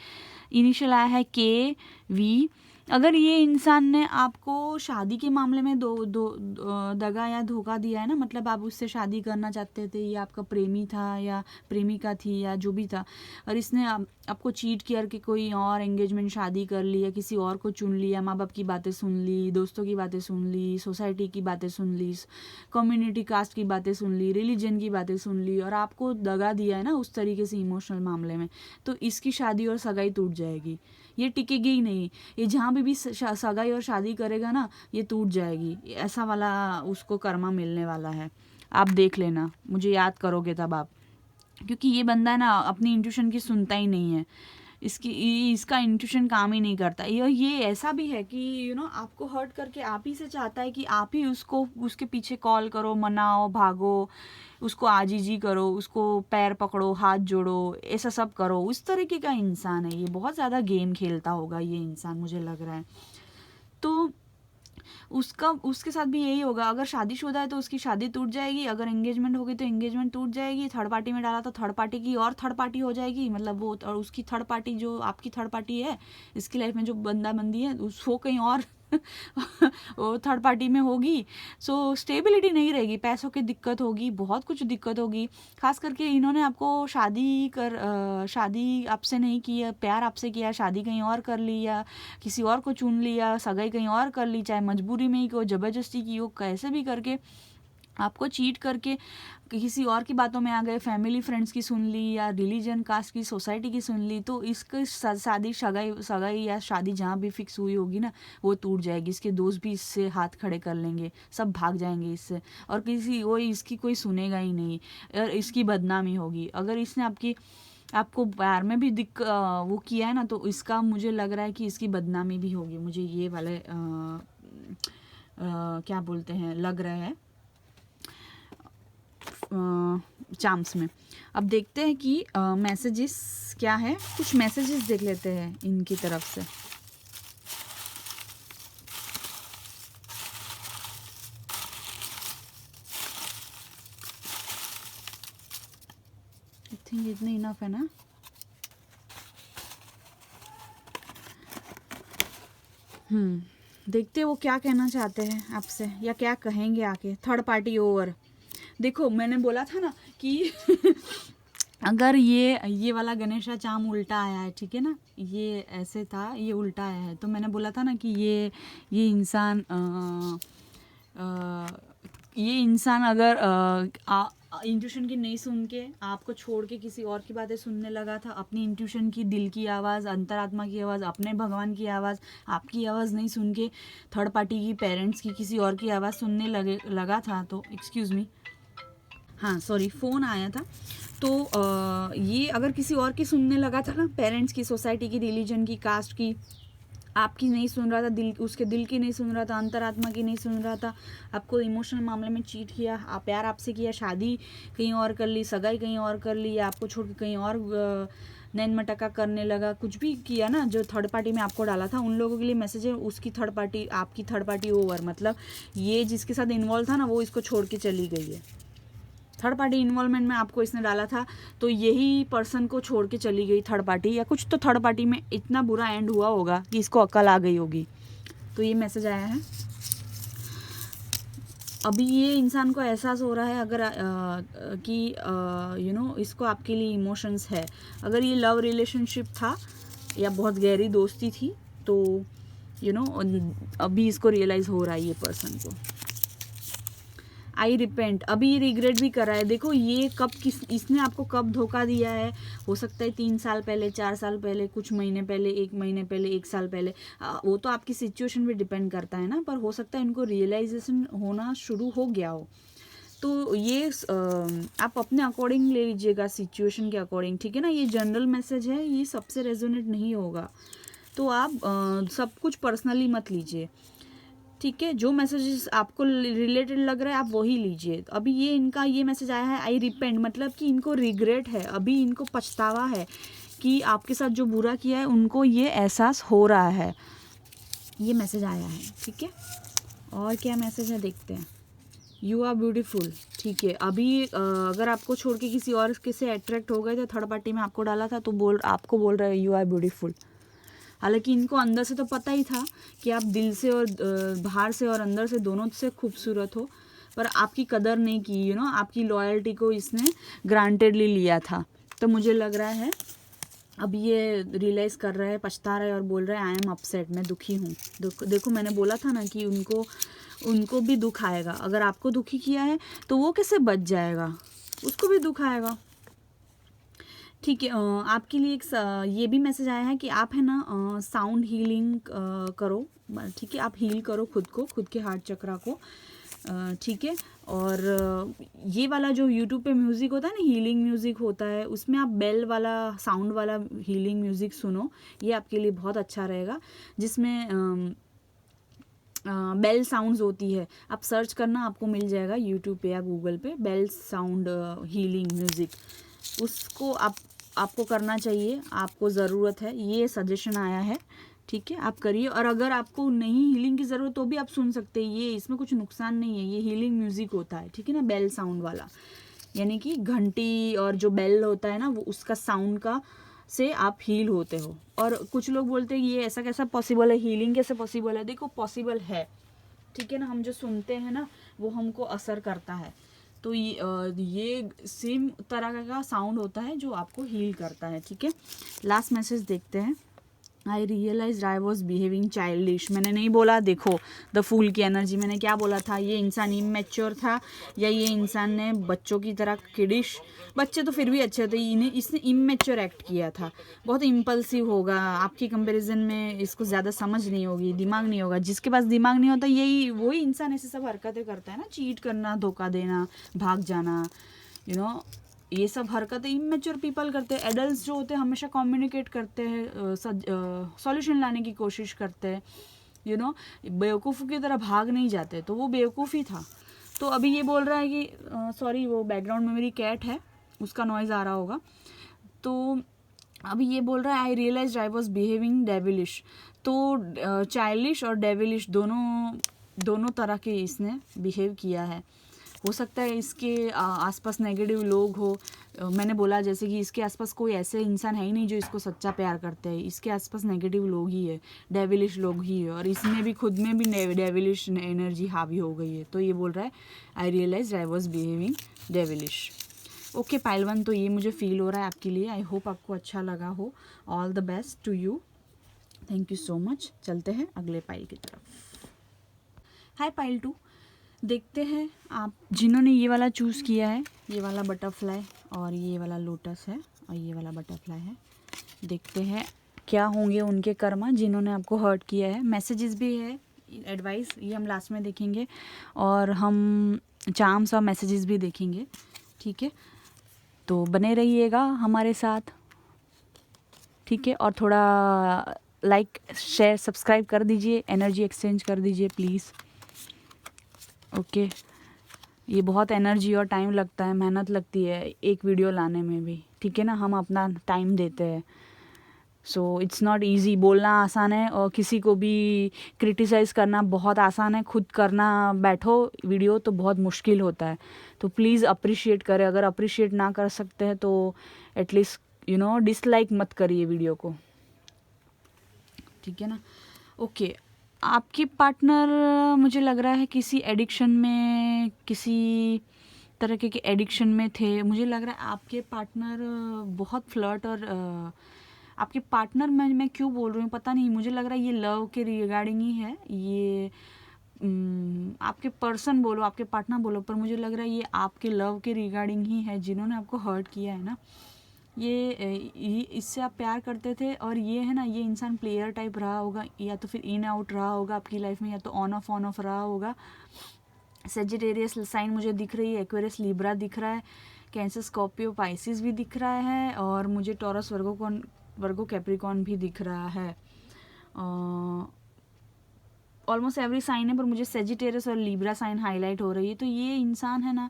इनिशियल आया है KV। अगर ये इंसान ने आपको शादी के मामले में दगा या धोखा दिया है ना, मतलब आप उससे शादी करना चाहते थे, ये आपका प्रेमी था या प्रेमिका थी या जो भी था, और इसने आपको चीट किया कि कोई और एंगेजमेंट शादी कर ली या किसी और को चुन लिया, माँ बाप की बातें सुन ली, दोस्तों की बातें सुन ली, सोसाइटी की बातें सुन ली, कम्युनिटी कास्ट की बातें सुन ली, रिलीजन की बातें सुन ली, और आपको दगा दिया है ना उस तरीके से इमोशनल मामले में, तो इसकी शादी और सगाई टूट जाएगी। ये टिकेगी ही नहीं। ये जहाँ भी सगाई और शादी करेगा ना, ये टूट जाएगी। ऐसा वाला उसको कर्मा मिलने वाला है। आप देख लेना, मुझे याद करोगे तब आप, क्योंकि ये बंदा ना अपनी इंट्यूशन की सुनता ही नहीं है। इसका इंट्यूशन काम ही नहीं करता। ये ऐसा भी है कि आपको हर्ट करके आप ही से चाहता है कि आप ही उसके पीछे कॉल करो, मनाओ, भागो, उसको आजीजी करो, उसको पैर पकड़ो, हाथ जोड़ो, ऐसा सब करो। उस तरीके का इंसान है ये, बहुत ज़्यादा गेम खेलता होगा ये इंसान, मुझे लग रहा है। तो उसका उसके साथ भी यही होगा। अगर शादीशुदा है तो उसकी शादी टूट जाएगी, अगर एंगेजमेंट होगी तो एंगेजमेंट टूट जाएगी, थर्ड पार्टी में डाला तो थर्ड पार्टी की और थर्ड पार्टी हो जाएगी, मतलब वो और उसकी थर्ड पार्टी जो आपकी थर्ड पार्टी है इसकी लाइफ में जो बंदा बंदी है उसको कहीं और वो थर्ड पार्टी में होगी। सो स्टेबिलिटी नहीं रहेगी, पैसों की दिक्कत होगी, बहुत कुछ दिक्कत होगी। खास करके इन्होंने आपको शादी आपसे नहीं की है, प्यार आपसे किया, शादी कहीं और कर ली या किसी और को चुन लिया, सगाई कहीं और कर ली, चाहे मजबूरी में ही हो, ज़बरदस्ती की हो, कैसे भी करके आपको चीट करके किसी और की बातों में आ गए, फैमिली फ्रेंड्स की सुन ली या रिलीजन कास्ट की सोसाइटी की सुन ली, तो इसकी शादी सगाई या शादी जहाँ भी फिक्स हुई होगी ना वो टूट जाएगी। इसके दोस्त भी इससे हाथ खड़े कर लेंगे, सब भाग जाएंगे इससे, और इसकी कोई सुनेगा ही नहीं, और इसकी बदनामी होगी। अगर इसने आपको प्यार में भी वो किया है ना, तो इसका मुझे लग रहा है कि इसकी बदनामी भी होगी। मुझे ये वाले क्या बोलते हैं लग रहा है चाम्स में। अब देखते हैं कि मैसेजेस क्या है, कुछ मैसेजेस देख लेते हैं इनकी तरफ से। आई थिंक इतने इनफ है ना। देखते हैं वो क्या कहना चाहते हैं आपसे या क्या कहेंगे आके। Third party over. देखो मैंने बोला था ना कि अगर ये वाला गणेशा चाम उल्टा आया है, ठीक है ना, ये ऐसे था, ये उल्टा आया है, तो मैंने बोला था ना कि ये इंसान अगर इंट्यूशन की नहीं सुन के आपको छोड़ के किसी और की बातें सुनने लगा था, अपनी इंट्यूशन की, दिल की आवाज़, अंतरात्मा की आवाज़, अपने भगवान की आवाज़, आपकी आवाज़ नहीं सुन के थर्ड पार्टी की, पेरेंट्स की, किसी और की आवाज़ सुनने लगा था, तो एक्सक्यूज़ मी, हाँ सॉरी फ़ोन आया था, तो ये अगर किसी और की सुनने लगा था ना, पेरेंट्स की, सोसाइटी की, रिलीजन की, कास्ट की, आपकी नहीं सुन रहा था, उसके दिल की नहीं सुन रहा था, अंतरात्मा की नहीं सुन रहा था, आपको इमोशनल मामले में चीट किया, प्यार आपसे किया, शादी कहीं और कर ली, सगाई कहीं और कर ली, या आपको छोड़ के कहीं और नैन मटका करने लगा, कुछ भी किया ना जो थर्ड पार्टी में आपको डाला था, उन लोगों के लिए मैसेज है उसकी थर्ड पार्टी, आपकी थर्ड पार्टी ओवर, मतलब ये जिसके साथ इन्वॉल्व था ना वो इसको छोड़ के चली गई है। थर्ड पार्टी इन्वॉल्वमेंट में आपको इसने डाला था, तो यही पर्सन को छोड़ के चली गई थर्ड पार्टी, या कुछ तो थर्ड पार्टी में इतना बुरा एंड हुआ होगा कि इसको अक्ल आ गई होगी। तो ये मैसेज आया है। अभी ये इंसान को एहसास हो रहा है अगर कि इसको आपके लिए इमोशंस है। अगर ये लव रिलेशनशिप था या बहुत गहरी दोस्ती थी, तो अभी इसको रियलाइज़ हो रहा है ये पर्सन को। आई रिपेंट, अभी ये रिग्रेट भी कर रहा है। देखो ये इसने आपको कब धोखा दिया है, हो सकता है 3 साल पहले, 4 साल पहले, कुछ महीने पहले, 1 महीने पहले, 1 साल पहले, वो तो आपकी सिचुएशन पे डिपेंड करता है ना, पर हो सकता है इनको रियलाइजेशन होना शुरू हो गया हो। तो ये आप अपने अकॉर्डिंग ले लीजिएगा, सिचुएशन के अकॉर्डिंग, ठीक है ना। ये जनरल मैसेज है, ये सबसे रेजोनेट नहीं होगा, तो आप सब कुछ पर्सनली मत लीजिए, ठीक है। जो मैसेजेस आपको रिलेटेड लग रहा है आप वही लीजिए। अभी इनका ये मैसेज आया है आई रिपेंट, मतलब कि इनको रिग्रेट है, अभी इनको पछतावा है कि आपके साथ जो बुरा किया है उनको ये एहसास हो रहा है, ये मैसेज आया है, ठीक है। और क्या मैसेज है देखते हैं। यू आर ब्यूटीफुल, ठीक है। अभी अगर आपको छोड़ के किसी और से अट्रैक्ट हो गए थे, थर्ड पार्टी में आपको डाला था, तो आपको बोल रहा है यू आर ब्यूटीफुल। हालांकि इनको अंदर से तो पता ही था कि आप दिल से और बाहर से और अंदर से दोनों से खूबसूरत हो, पर आपकी कदर नहीं की, आपकी लॉयल्टी को इसने ग्रांटेडली लिया था। तो मुझे लग रहा है अब ये रियलाइज़ कर रहा है, पछता रहा है और बोल रहा है आई एम अपसेट, मैं दुखी हूँ। देखो मैंने बोला था ना कि उनको भी दुख आएगा। अगर आपको दुखी किया है तो वो कैसे बच जाएगा, उसको भी दुख आएगा, ठीक है। आपके लिए ये भी मैसेज आया है कि आप है ना साउंड हीलिंग करो, ठीक है। आप हील करो खुद को, खुद के हार्ट चक्रा को, ठीक है। और ये वाला जो यूट्यूब पे म्यूज़िक होता है ना, हीलिंग म्यूज़िक होता है, उसमें आप बेल वाला साउंड वाला हीलिंग म्यूज़िक सुनो, ये आपके लिए बहुत अच्छा रहेगा। जिसमें बेल साउंड्स होती है, आप सर्च करना आपको मिल जाएगा यूट्यूब पे या गूगल पे, बेल साउंड हीलिंग म्यूज़िक, उसको आपको करना चाहिए, आपको ज़रूरत है, ये सजेशन आया है, ठीक है, आप करिए। और अगर आपको नहीं हीलिंग की ज़रूरत तो भी आप सुन सकते हैं, ये इसमें कुछ नुकसान नहीं है, ये हीलिंग म्यूज़िक होता है, ठीक है ना, बेल साउंड वाला, यानी कि घंटी और जो बेल होता है ना वो उसका साउंड का से आप हील होते हो। और कुछ लोग बोलते हैं ये ऐसा कैसा पॉसिबल है, हीलिंग कैसे पॉसिबल है? देखो पॉसिबल है, ठीक है ना, हम जो सुनते हैं ना वो हमको असर करता है। तो ये सेम तरह का साउंड होता है जो आपको हील करता है, ठीक है। लास्ट मैसेज देखते हैं। I realise I was behaving childish. मैंने नहीं बोला, देखो द फूल की एनर्जी, मैंने क्या बोला था, ये इंसान इमेच्योर था या ये इंसान ने बच्चों की तरह किडिश, बच्चे तो फिर भी अच्छे थे, इन्हें इसने इमेच्योर एक्ट किया था, बहुत इम्पल्सिव होगा आपकी कंपैरिजन में, इसको ज़्यादा समझ नहीं होगी, दिमाग नहीं होगा। जिसके पास दिमाग नहीं होता यही वही इंसान ऐसे सब हरकतें करता है ना, चीट करना, धोखा देना, भाग जाना, यू नो, ये सब हरकतें इमेच्योर पीपल करते हैं। एडल्ट्स जो होते हैं हमेशा कम्युनिकेट करते हैं, सॉल्यूशन लाने की कोशिश करते हैं, यू नो, बेवकूफ़ों की तरह भाग नहीं जाते, तो वो बेवकूफ़ी था। तो अभी ये बोल रहा है कि सॉरी वो बैकग्राउंड में मेरी कैट है, उसका नॉइज़ आ रहा होगा। तो अभी ये बोल रहा है I realise I was behaving devilish. तो चाइल्डिश और डेविलिश दोनों तरह के इसने बिहेव किया है। हो सकता है इसके आसपास नेगेटिव लोग हो, मैंने बोला जैसे कि इसके आसपास कोई ऐसे इंसान है ही नहीं जो इसको सच्चा प्यार करते हैं, इसके आसपास नेगेटिव लोग ही है, डेविलिश लोग ही है, और इसमें भी खुद में भी डेविलिश एनर्जी हावी हो गई है। तो ये बोल रहा है I realise I was behaving devilish. Okay pile 1, तो ये मुझे फील हो रहा है आपके लिए। आई होप आपको अच्छा लगा हो। All the best to you, thank you so much. चलते हैं अगले पाइल की तरफ। हाय पाइल 2, देखते हैं आप जिन्होंने ये वाला चूज़ किया है, ये वाला बटरफ्लाई और ये वाला लोटस है और ये वाला बटरफ्लाई है। देखते हैं क्या होंगे उनके कर्मा जिन्होंने आपको हर्ट किया है। मैसेजेस भी है, एडवाइस, ये हम लास्ट में देखेंगे, और हम चार्म्स और मैसेजेस भी देखेंगे, ठीक है। तो बने रहिएगा हमारे साथ, ठीक है। और थोड़ा लाइक शेयर सब्सक्राइब कर दीजिए, एनर्जी एक्सचेंज कर दीजिए प्लीज़। ओके ये बहुत एनर्जी और टाइम लगता है, मेहनत लगती है एक वीडियो लाने में भी, ठीक है ना, हम अपना टाइम देते हैं। सो इट्स नॉट इजी, बोलना आसान है और किसी को भी क्रिटिसाइज़ करना बहुत आसान है, खुद करना बैठो वीडियो तो बहुत मुश्किल होता है। तो प्लीज़ अप्रिशिएट करें, अगर अप्रिशिएट ना कर सकते हैं तो एटलीस्ट डिसलाइक मत करिए वीडियो को, ठीक है ना। ओके आपके पार्टनर मुझे लग रहा है किसी एडिक्शन में, किसी तरह के एडिक्शन में थे। मुझे लग रहा है आपके पार्टनर बहुत फ्लर्ट और आपके पार्टनर मैं क्यों बोल रही हूँ पता नहीं, मुझे लग रहा है ये लव के रिगार्डिंग ही है। ये आपके पर्सन बोलो, आपके पार्टनर बोलो, पर मुझे लग रहा है ये आपके लव के रिगार्डिंग ही है जिन्होंने आपको हर्ट किया है ना। ये इससे आप प्यार करते थे, और ये है ना, ये इंसान प्लेयर टाइप रहा होगा, या तो फिर इन आउट रहा होगा आपकी लाइफ में, या तो ऑन ऑफ रहा होगा। सेजिटेरियस साइन मुझे दिख रही है, एक्वेरियस लिब्रा दिख रहा है, कैंसर स्कॉर्पियो पाइसिस भी दिख रहा है, और मुझे टॉरस वर्गो कैप्रिकॉन भी दिख रहा है। ऑलमोस्ट एवरी साइन है, पर मुझे सेजिटेरियस और लिब्रा साइन हाईलाइट हो रही है। तो ये इंसान है ना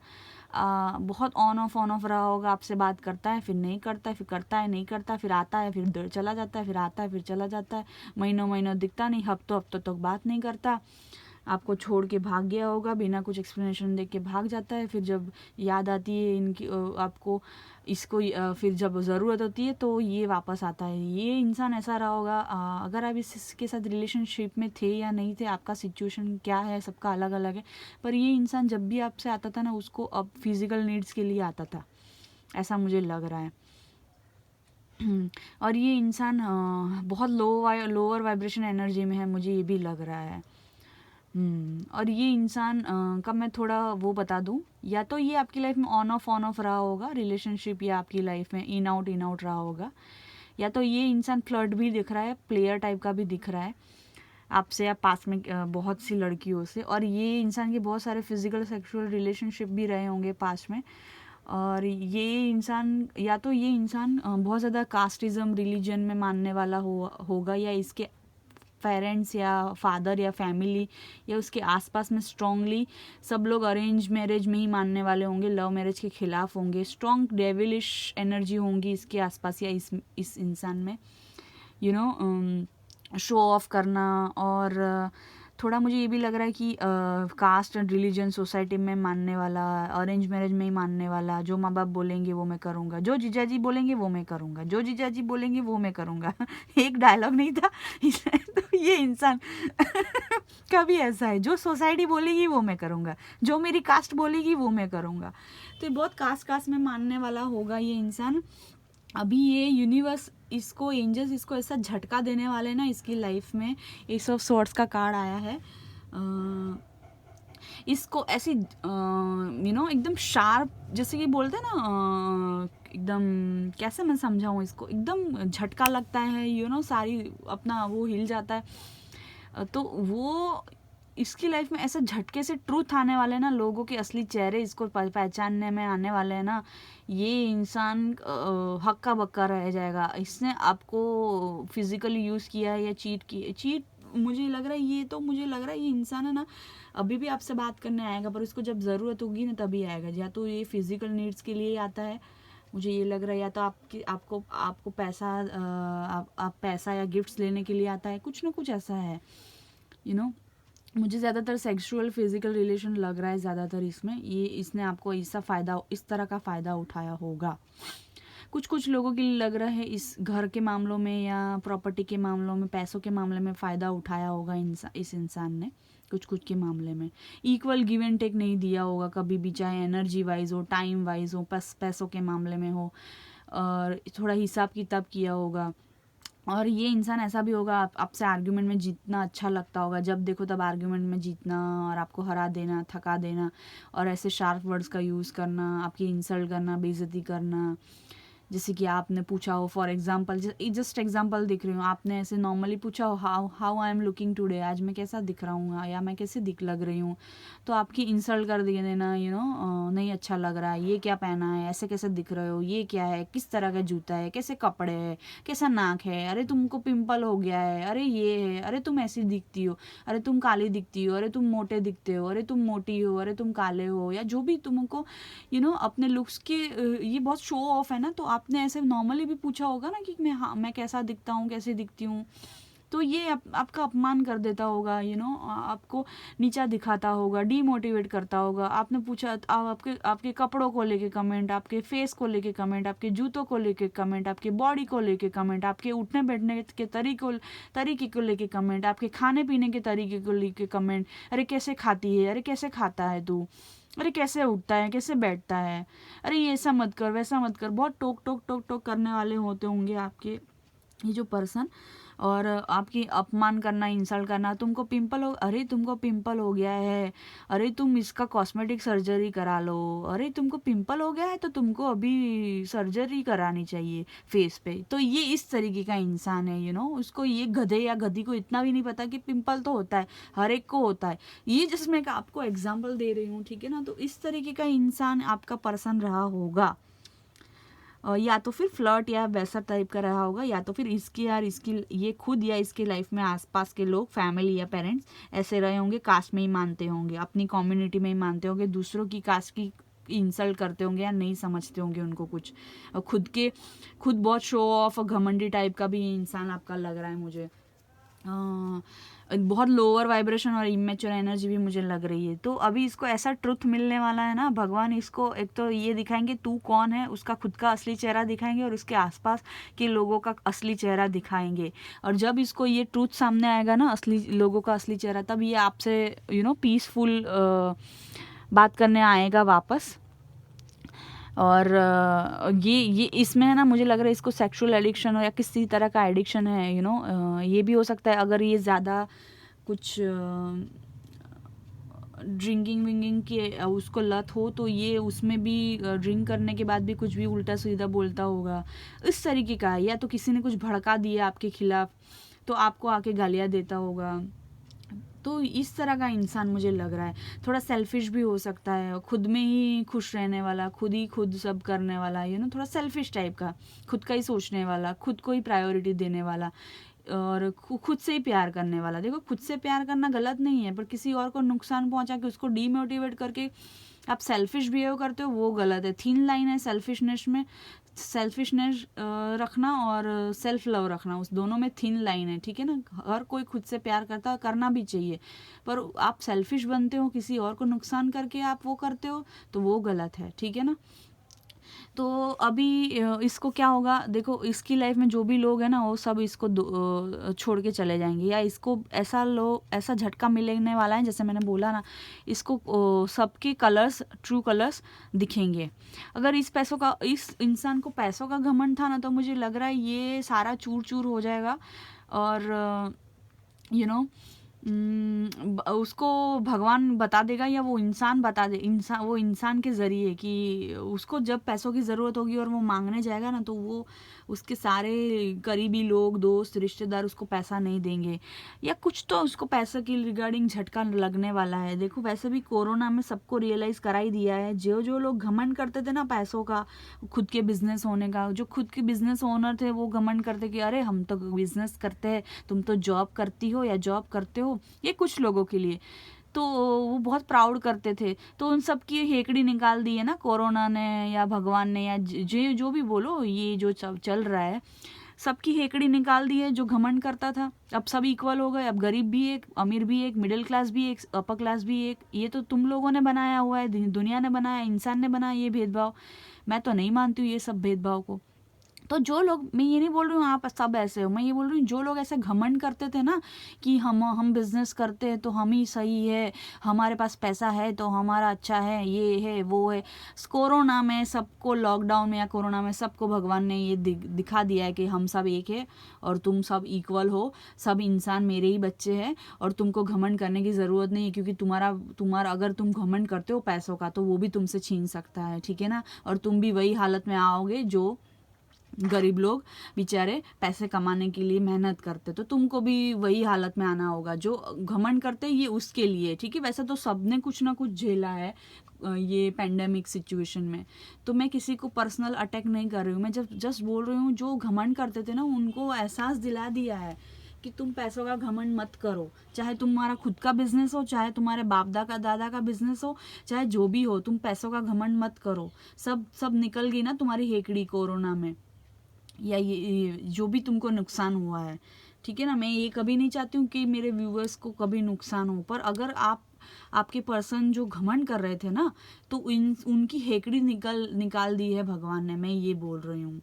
बहुत ऑन ऑफ रहा होगा, आपसे बात करता है फिर नहीं करता है, फिर करता है नहीं करता, फिर आता है फिर चला जाता है, फिर आता है फिर चला जाता है, महीनों दिखता नहीं, हफ्तों तक बात नहीं करता, आपको छोड़ के भाग गया होगा, बिना कुछ एक्सप्लेनेशन दे के भाग जाता है। फिर जब याद आती है इनकी आपको इसको फिर जब ज़रूरत होती है तो ये वापस आता है। ये इंसान ऐसा रहा होगा। अगर आप इसके साथ रिलेशनशिप में थे या नहीं थे, आपका सिचुएशन क्या है, सबका अलग अलग है, पर ये इंसान जब भी आपसे आता था ना, उसको अब फिज़िकल नीड्स के लिए आता था, ऐसा मुझे लग रहा है। और ये इंसान बहुत लोअर वाइब्रेशन एनर्जी में है, मुझे ये भी लग रहा है। और ये इंसान का मैं थोड़ा वो बता दूं, या तो ये आपकी लाइफ में ऑन ऑफ रहा होगा रिलेशनशिप, या आपकी लाइफ में इन आउट रहा होगा, या तो ये इंसान फ्लर्ट भी दिख रहा है, प्लेयर टाइप का भी दिख रहा है आपसे या पास में बहुत सी लड़कियों से। और ये इंसान के बहुत सारे फिजिकल सेक्सुअल रिलेशनशिप भी रहे होंगे पास में। और ये इंसान, या तो ये इंसान बहुत ज़्यादा कास्टिज़म रिलीजन में मानने वाला होगा, या इसके पेरेंट्स या फादर या फैमिली या उसके आसपास में स्ट्रांगली सब लोग अरेंज मैरिज में ही मानने वाले होंगे, लव मैरिज के खिलाफ होंगे। स्ट्रॉन्ग डेविलिश एनर्जी होंगी इसके आसपास या इस इंसान में, शो ऑफ करना, और थोड़ा मुझे ये भी लग रहा है कि कास्ट एंड रिलीजन सोसाइटी में मानने वाला, अरेंज मैरिज में ही मानने वाला, जो माँ बाप बोलेंगे वो मैं करूँगा, जो जीजा जी बोलेंगे वो मैं करूँगा, जो जीजा जी बोलेंगे वो मैं करूँगा। एक डायलॉग नहीं था इसमें, तो ये इंसान कभी ऐसा है, जो सोसाइटी बोलेगी वो मैं करूँगा, जो मेरी कास्ट बोलेगी वो मैं करूँगा। तो ये बहुत कास्ट कास्ट में मानने वाला होगा ये इंसान। अभी ये यूनिवर्स इसको, एंजल्स इसको ऐसा झटका देने वाले ना इसकी लाइफ में। एस ऑफ स्वॉर्ड्स का कार्ड आया है। इसको ऐसी एकदम शार्प, जैसे कि बोलते हैं ना, एकदम कैसे मैं समझाऊँ इसको, एकदम झटका लगता है, सारी अपना वो हिल जाता है। तो वो इसकी लाइफ में ऐसा झटके से ट्रूथ आने वाले ना, लोगों के असली चेहरे इसको पहचानने में आने वाले हैं ना, ये इंसान हक्का बक्का रह जाएगा। इसने आपको फिजिकली यूज़ किया है या चीट मुझे लग रहा है, मुझे लग रहा है ये इंसान है ना, अभी भी आपसे बात करने आएगा, पर उसको जब ज़रूरत होगी ना तभी आएगा। या तो ये फिजिकल नीड्स के लिए आता है, मुझे ये लग रहा है, या तो आपको पैसा, आप पैसा या गिफ्ट्स लेने के लिए आता है, कुछ ना कुछ ऐसा है। मुझे ज़्यादातर सेक्सुअल फिजिकल रिलेशन लग रहा है ज़्यादातर इसमें। इसने आपको इस तरह का फ़ायदा उठाया होगा। कुछ लोगों के लिए लग रहा है इस घर के मामलों में या प्रॉपर्टी के मामलों में, पैसों के मामले में फ़ायदा उठाया होगा इस इंसान ने। कुछ के मामले में इक्वल गिव एंड टेक नहीं दिया होगा कभी भी, चाहे एनर्जी वाइज हो, टाइम वाइज हो, पैसों के मामले में हो, और थोड़ा हिसाब किताब किया होगा। और ये इंसान ऐसा भी होगा, आपसे आर्ग्यूमेंट में जीतना अच्छा लगता होगा, जब देखो तब आर्ग्यूमेंट में जीतना और आपको हरा देना, थका देना, और ऐसे शार्प वर्ड्स का यूज़ करना, आपकी इंसल्ट करना, बेइज्जती करना। जैसे कि आपने पूछा हो, फॉर एग्जाम्पल, जस्ट एग्जाम्पल दिख रही हूँ, आपने ऐसे नॉर्मली पूछा हो, how I am looking today, आज मैं कैसा दिख रहा हूँ या मैं कैसे लग रही हूँ, तो आपकी इंसल्ट कर दिए देना, नहीं अच्छा लग रहा है, ये क्या पहना है, ऐसे कैसे दिख रहे हो, ये क्या है, किस तरह का जूता है, कैसे कपड़े है, कैसा नाक है, अरे तुमको पिंपल हो गया है, अरे ये है, अरे तुम ऐसी दिखती हो, अरे तुम काली दिखती हो, अरे तुम मोटे दिखते हो, अरे तुम मोटी हो, अरे तुम काले हो, या जो भी तुमको अपने लुक्स के, ये बहुत शो ऑफ है ना, तो आपने ऐसे नॉर्मली भी पूछा होगा ना कि मैं कैसा दिखता हूँ, कैसे दिखती हूँ, तो ये आपका अपमान कर देता होगा, आपको नीचा दिखाता होगा, डीमोटिवेट करता होगा। आपने पूछा, आपके कपड़ों को लेके कमेंट, आपके फेस को लेके कमेंट, आपके जूतों को लेके कमेंट, आपके बॉडी को लेके कमेंट, आपके उठने बैठने के तरीके को लेके कमेंट, आपके खाने पीने के तरीके को लेके कमेंट, अरे कैसे खाती है, अरे कैसे खाता है तू, अरे कैसे उठता है, कैसे बैठता है, अरे ये ऐसा मत कर, वैसा मत कर। बहुत टोक टोक टोक टोक करने वाले होते होंगे आपके ये जो पर्सन, और आपकी अपमान करना, इंसल्ट करना। तुमको पिंपल हो गया है, अरे तुम इसका कॉस्मेटिक सर्जरी करा लो, अरे तुमको पिंपल हो गया है तो तुमको अभी सर्जरी करानी चाहिए फेस पे। तो ये इस तरीके का इंसान है, उसको, ये गधे या गधी को इतना भी नहीं पता कि पिंपल तो होता है, हर एक को होता है। ये जिसमें आपको एग्जाम्पल दे रही हूँ, ठीक है ना। तो इस तरीके का इंसान आपका पर्सन रहा होगा, या तो फिर फ्लर्ट या वैसा टाइप का रहा होगा, या तो फिर इसकी ये खुद या इसके लाइफ में आसपास के लोग, फैमिली या पेरेंट्स ऐसे रहे होंगे, कास्ट में ही मानते होंगे, अपनी कम्युनिटी में ही मानते होंगे, दूसरों की कास्ट की इंसल्ट करते होंगे या नहीं समझते होंगे उनको कुछ, और खुद बहुत शो ऑफ और घमंडी टाइप का भी इंसान आपका लग रहा है मुझे। बहुत लोअर वाइब्रेशन और इमेच्योर एनर्जी भी मुझे लग रही है। तो अभी इसको ऐसा ट्रुथ मिलने वाला है ना, भगवान इसको एक तो ये दिखाएंगे तू कौन है, उसका खुद का असली चेहरा दिखाएंगे, और उसके आसपास के लोगों का असली चेहरा दिखाएंगे। और जब इसको ये ट्रूथ सामने आएगा ना, असली लोगों का असली चेहरा, तब ये आपसे पीसफुल बात करने आएगा वापस। और ये इसमें है ना, मुझे लग रहा है इसको सेक्सुअल एडिक्शन हो या किसी तरह का एडिक्शन है, ये भी हो सकता है। अगर ये ज़्यादा कुछ ड्रिंकिंग विंगिंग की उसको लत हो, तो ये उसमें भी ड्रिंक करने के बाद भी कुछ भी उल्टा सीधा बोलता होगा, इस तरीके का। या तो किसी ने कुछ भड़का दिया आपके खिलाफ, तो आपको आके गालियाँ देता होगा। तो इस तरह का इंसान मुझे लग रहा है। थोड़ा सेल्फिश भी हो सकता है, खुद में ही खुश रहने वाला, खुद सब करने वाला, थोड़ा सेल्फिश टाइप का, खुद का ही सोचने वाला, खुद को ही प्रायोरिटी देने वाला, और खुद से ही प्यार करने वाला। देखो, खुद से प्यार करना गलत नहीं है, पर किसी और को नुकसान पहुंचा के उसको डीमोटिवेट करके आप सेल्फिश बिहेव करते हो, वो गलत है। थिन लाइन है सेल्फिशनेस में। सेल्फिशनेस रखना और सेल्फ लव रखना, उस दोनों में थिन लाइन है, ठीक है ना। हर कोई खुद से प्यार करता है, करना भी चाहिए, पर आप सेल्फिश बनते हो, किसी और को नुकसान करके आप वो करते हो, तो वो गलत है, ठीक है ना। तो अभी इसको क्या होगा, देखो इसकी लाइफ में जो भी लोग हैं ना, वो सब इसको छोड़ के चले जाएंगे, या इसको ऐसा झटका मिलने वाला है, जैसे मैंने बोला ना, इसको सबके कलर्स, ट्रू कलर्स दिखेंगे। अगर इस इंसान को पैसों का घमंड था ना, तो मुझे लग रहा है ये सारा चूर चूर हो जाएगा, और उसको भगवान बता देगा, या वो इंसान बता दे, वो इंसान के ज़रिए, कि उसको जब पैसों की ज़रूरत होगी और वो मांगने जाएगा ना, तो वो उसके सारे करीबी लोग, दोस्त, रिश्तेदार उसको पैसा नहीं देंगे, या कुछ तो उसको पैसे की रिगार्डिंग झटका लगने वाला है। देखो वैसे भी कोरोना में सबको रियलाइज़ करा ही दिया है, जो लोग घमंड करते थे ना पैसों का, खुद के बिजनेस होने का, जो खुद के बिजनेस ओनर थे, वो घमंड करते कि अरे हम तो बिजनेस करते हैं, तुम तो जॉब करती हो या जॉब करते हो, ये कुछ लोगों के लिए, तो वो बहुत प्राउड करते थे, तो उन सब की हेकड़ी निकाल दी है ना कोरोना ने, या भगवान ने, या जो भी बोलो, ये जो चल रहा है, सबकी हेकड़ी निकाल दी है। जो घमंड करता था, अब सब इक्वल हो गए, अब गरीब भी एक, अमीर भी एक, मिडिल क्लास भी एक, अपर क्लास भी एक। ये तो तुम लोगों ने बनाया हुआ है, दुनिया ने बनाया, इंसान ने बनाया ये भेदभाव। मैं तो नहीं मानती हूँ ये सब भेदभाव को। तो जो लोग, मैं ये नहीं बोल रही हूँ आप सब ऐसे हो, मैं ये बोल रही हूँ जो लोग ऐसे घमंड करते थे ना, कि हम बिजनेस करते हैं तो हम ही सही है, हमारे पास पैसा है तो हमारा अच्छा है, ये है वो है। कोरोना में सबको, लॉकडाउन में या कोरोना में सबको भगवान ने ये दिखा दिया है कि हम सब एक है, और तुम सब इक्वल हो, सब इंसान मेरे ही बच्चे हैं, और तुमको घमंड करने की ज़रूरत नहीं है, क्योंकि तुम्हारा अगर तुम घमंड करते हो पैसों का, तो वो भी तुमसे छीन सकता है, ठीक है ना। और तुम भी वही हालत में आओगे जो गरीब लोग बेचारे पैसे कमाने के लिए मेहनत करते, तो तुमको भी वही हालत में आना होगा। जो घमंड करते ये उसके लिए, ठीक है। वैसे तो सबने कुछ ना कुछ झेला है ये पेंडेमिक सिचुएशन में, तो मैं किसी को पर्सनल अटैक नहीं कर रही हूँ, मैं जस्ट बोल रही हूँ जो घमंड करते थे ना, उनको एहसास दिला दिया है कि तुम पैसों का घमंड मत करो, चाहे तुम्हारा खुद का बिजनेस हो, चाहे तुम्हारे बाप दादा का बिजनेस हो, चाहे जो भी हो, तुम पैसों का घमंड मत करो। सब निकल गई ना तुम्हारी हेकड़ी कोरोना में, या ये जो भी तुमको नुकसान हुआ है, ठीक है ना। मैं ये कभी नहीं चाहती हूँ कि मेरे व्यूअर्स को कभी नुकसान हो, पर अगर आपके पर्सन जो घमंड कर रहे थे ना, तो उनकी हेकड़ी निकाल दी है भगवान ने, मैं ये बोल रही हूँ।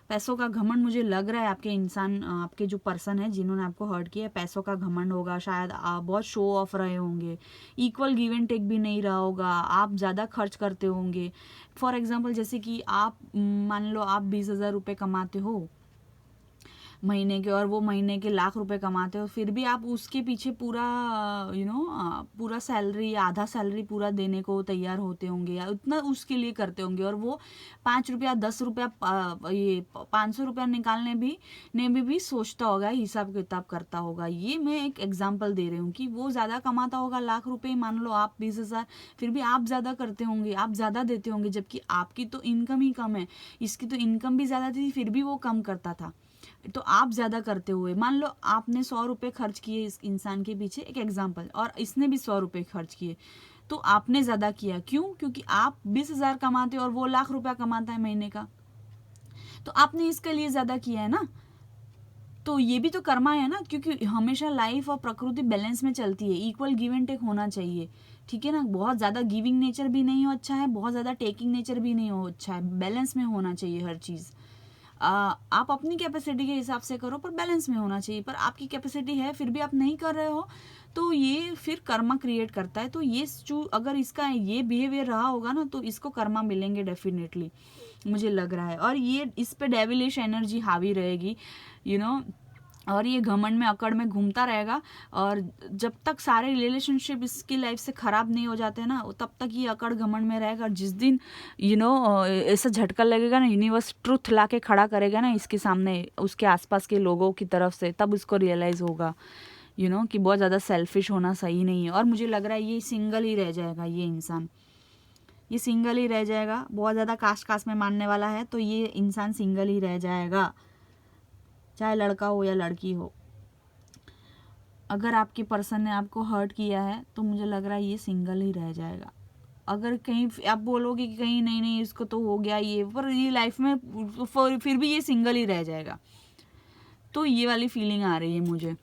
पैसों का घमंड मुझे लग रहा है आपके जो पर्सन है जिन्होंने आपको हर्ट किया, पैसों का घमंड होगा, शायद आप बहुत शो ऑफ रहे होंगे, इक्वल गिव एंड टेक भी नहीं रहा होगा, आप ज़्यादा खर्च करते होंगे। फॉर एग्जाम्पल, जैसे कि आप मान लो आप 20,000 रुपये कमाते हो महीने के, और वो महीने के लाख रुपए कमाते हो, फिर भी आप उसके पीछे पूरा पूरा सैलरी, आधा सैलरी पूरा देने को तैयार होते होंगे, या उतना उसके लिए करते होंगे, और वो 5 रुपया 10 रुपया ये 500 रुपया निकालने भी सोचता होगा, हिसाब किताब करता होगा। ये मैं एक एग्जाम्पल दे रही हूँ कि वो ज़्यादा कमाता होगा, लाख रुपये, मान लो आप 20,000, फिर भी आप ज़्यादा करते होंगे, आप ज़्यादा देते होंगे, जबकि आपकी तो इनकम ही कम है, इसकी तो इनकम भी ज़्यादा थी, फिर भी वो कम करता था। तो आप ज़्यादा करते हुए, मान लो आपने 100 रुपये खर्च किए इस इंसान के पीछे, एक एग्जाम्पल, और इसने भी 100 रुपये खर्च किए, तो आपने ज़्यादा किया, क्यों? क्योंकि आप 20,000 कमाते और वो लाख रुपया कमाता है महीने का, तो आपने इसके लिए ज़्यादा किया है ना। तो ये भी तो कर्मा है ना, क्योंकि हमेशा लाइफ और प्रकृति बैलेंस में चलती है, इक्वल गिव एंड टेक होना चाहिए, ठीक है ना। बहुत ज़्यादा गिविंग नेचर भी नहीं हो अच्छा है, बहुत ज़्यादा टेकिंग नेचर भी नहीं हो अच्छा है, बैलेंस में होना चाहिए हर चीज़। आप अपनी कैपेसिटी के हिसाब से करो, पर बैलेंस में होना चाहिए। पर आपकी कैपेसिटी है फिर भी आप नहीं कर रहे हो, तो ये फिर कर्मा क्रिएट करता है। तो ये अगर इसका ये बिहेवियर रहा होगा ना, तो इसको कर्मा मिलेंगे डेफिनेटली, मुझे लग रहा है। और ये इस पे डेविलिश एनर्जी हावी रहेगी, और ये घमंड में अकड़ में घूमता रहेगा, और जब तक सारे रिलेशनशिप इसकी लाइफ से ख़राब नहीं हो जाते ना, तब तक ये अकड़ घमंड में रहेगा। और जिस दिन ऐसा झटका लगेगा ना, यूनिवर्स ट्रुथ ला के खड़ा करेगा ना इसके सामने, उसके आसपास के लोगों की तरफ से, तब उसको रियलाइज़ होगा कि बहुत ज़्यादा सेल्फिश होना सही नहीं है। और मुझे लग रहा है ये सिंगल ही रह जाएगा, ये इंसान, ये सिंगल ही रह जाएगा। बहुत ज़्यादा कास्ट में मानने वाला है, तो ये इंसान सिंगल ही रह जाएगा, चाहे लड़का हो या लड़की हो। अगर आपके पर्सन ने आपको हर्ट किया है, तो मुझे लग रहा है ये सिंगल ही रह जाएगा। अगर कहीं आप बोलोगे कि कहीं नहीं नहीं इसको तो हो गया ये, पर ये लाइफ में फिर भी ये सिंगल ही रह जाएगा। तो ये वाली फीलिंग आ रही है मुझे।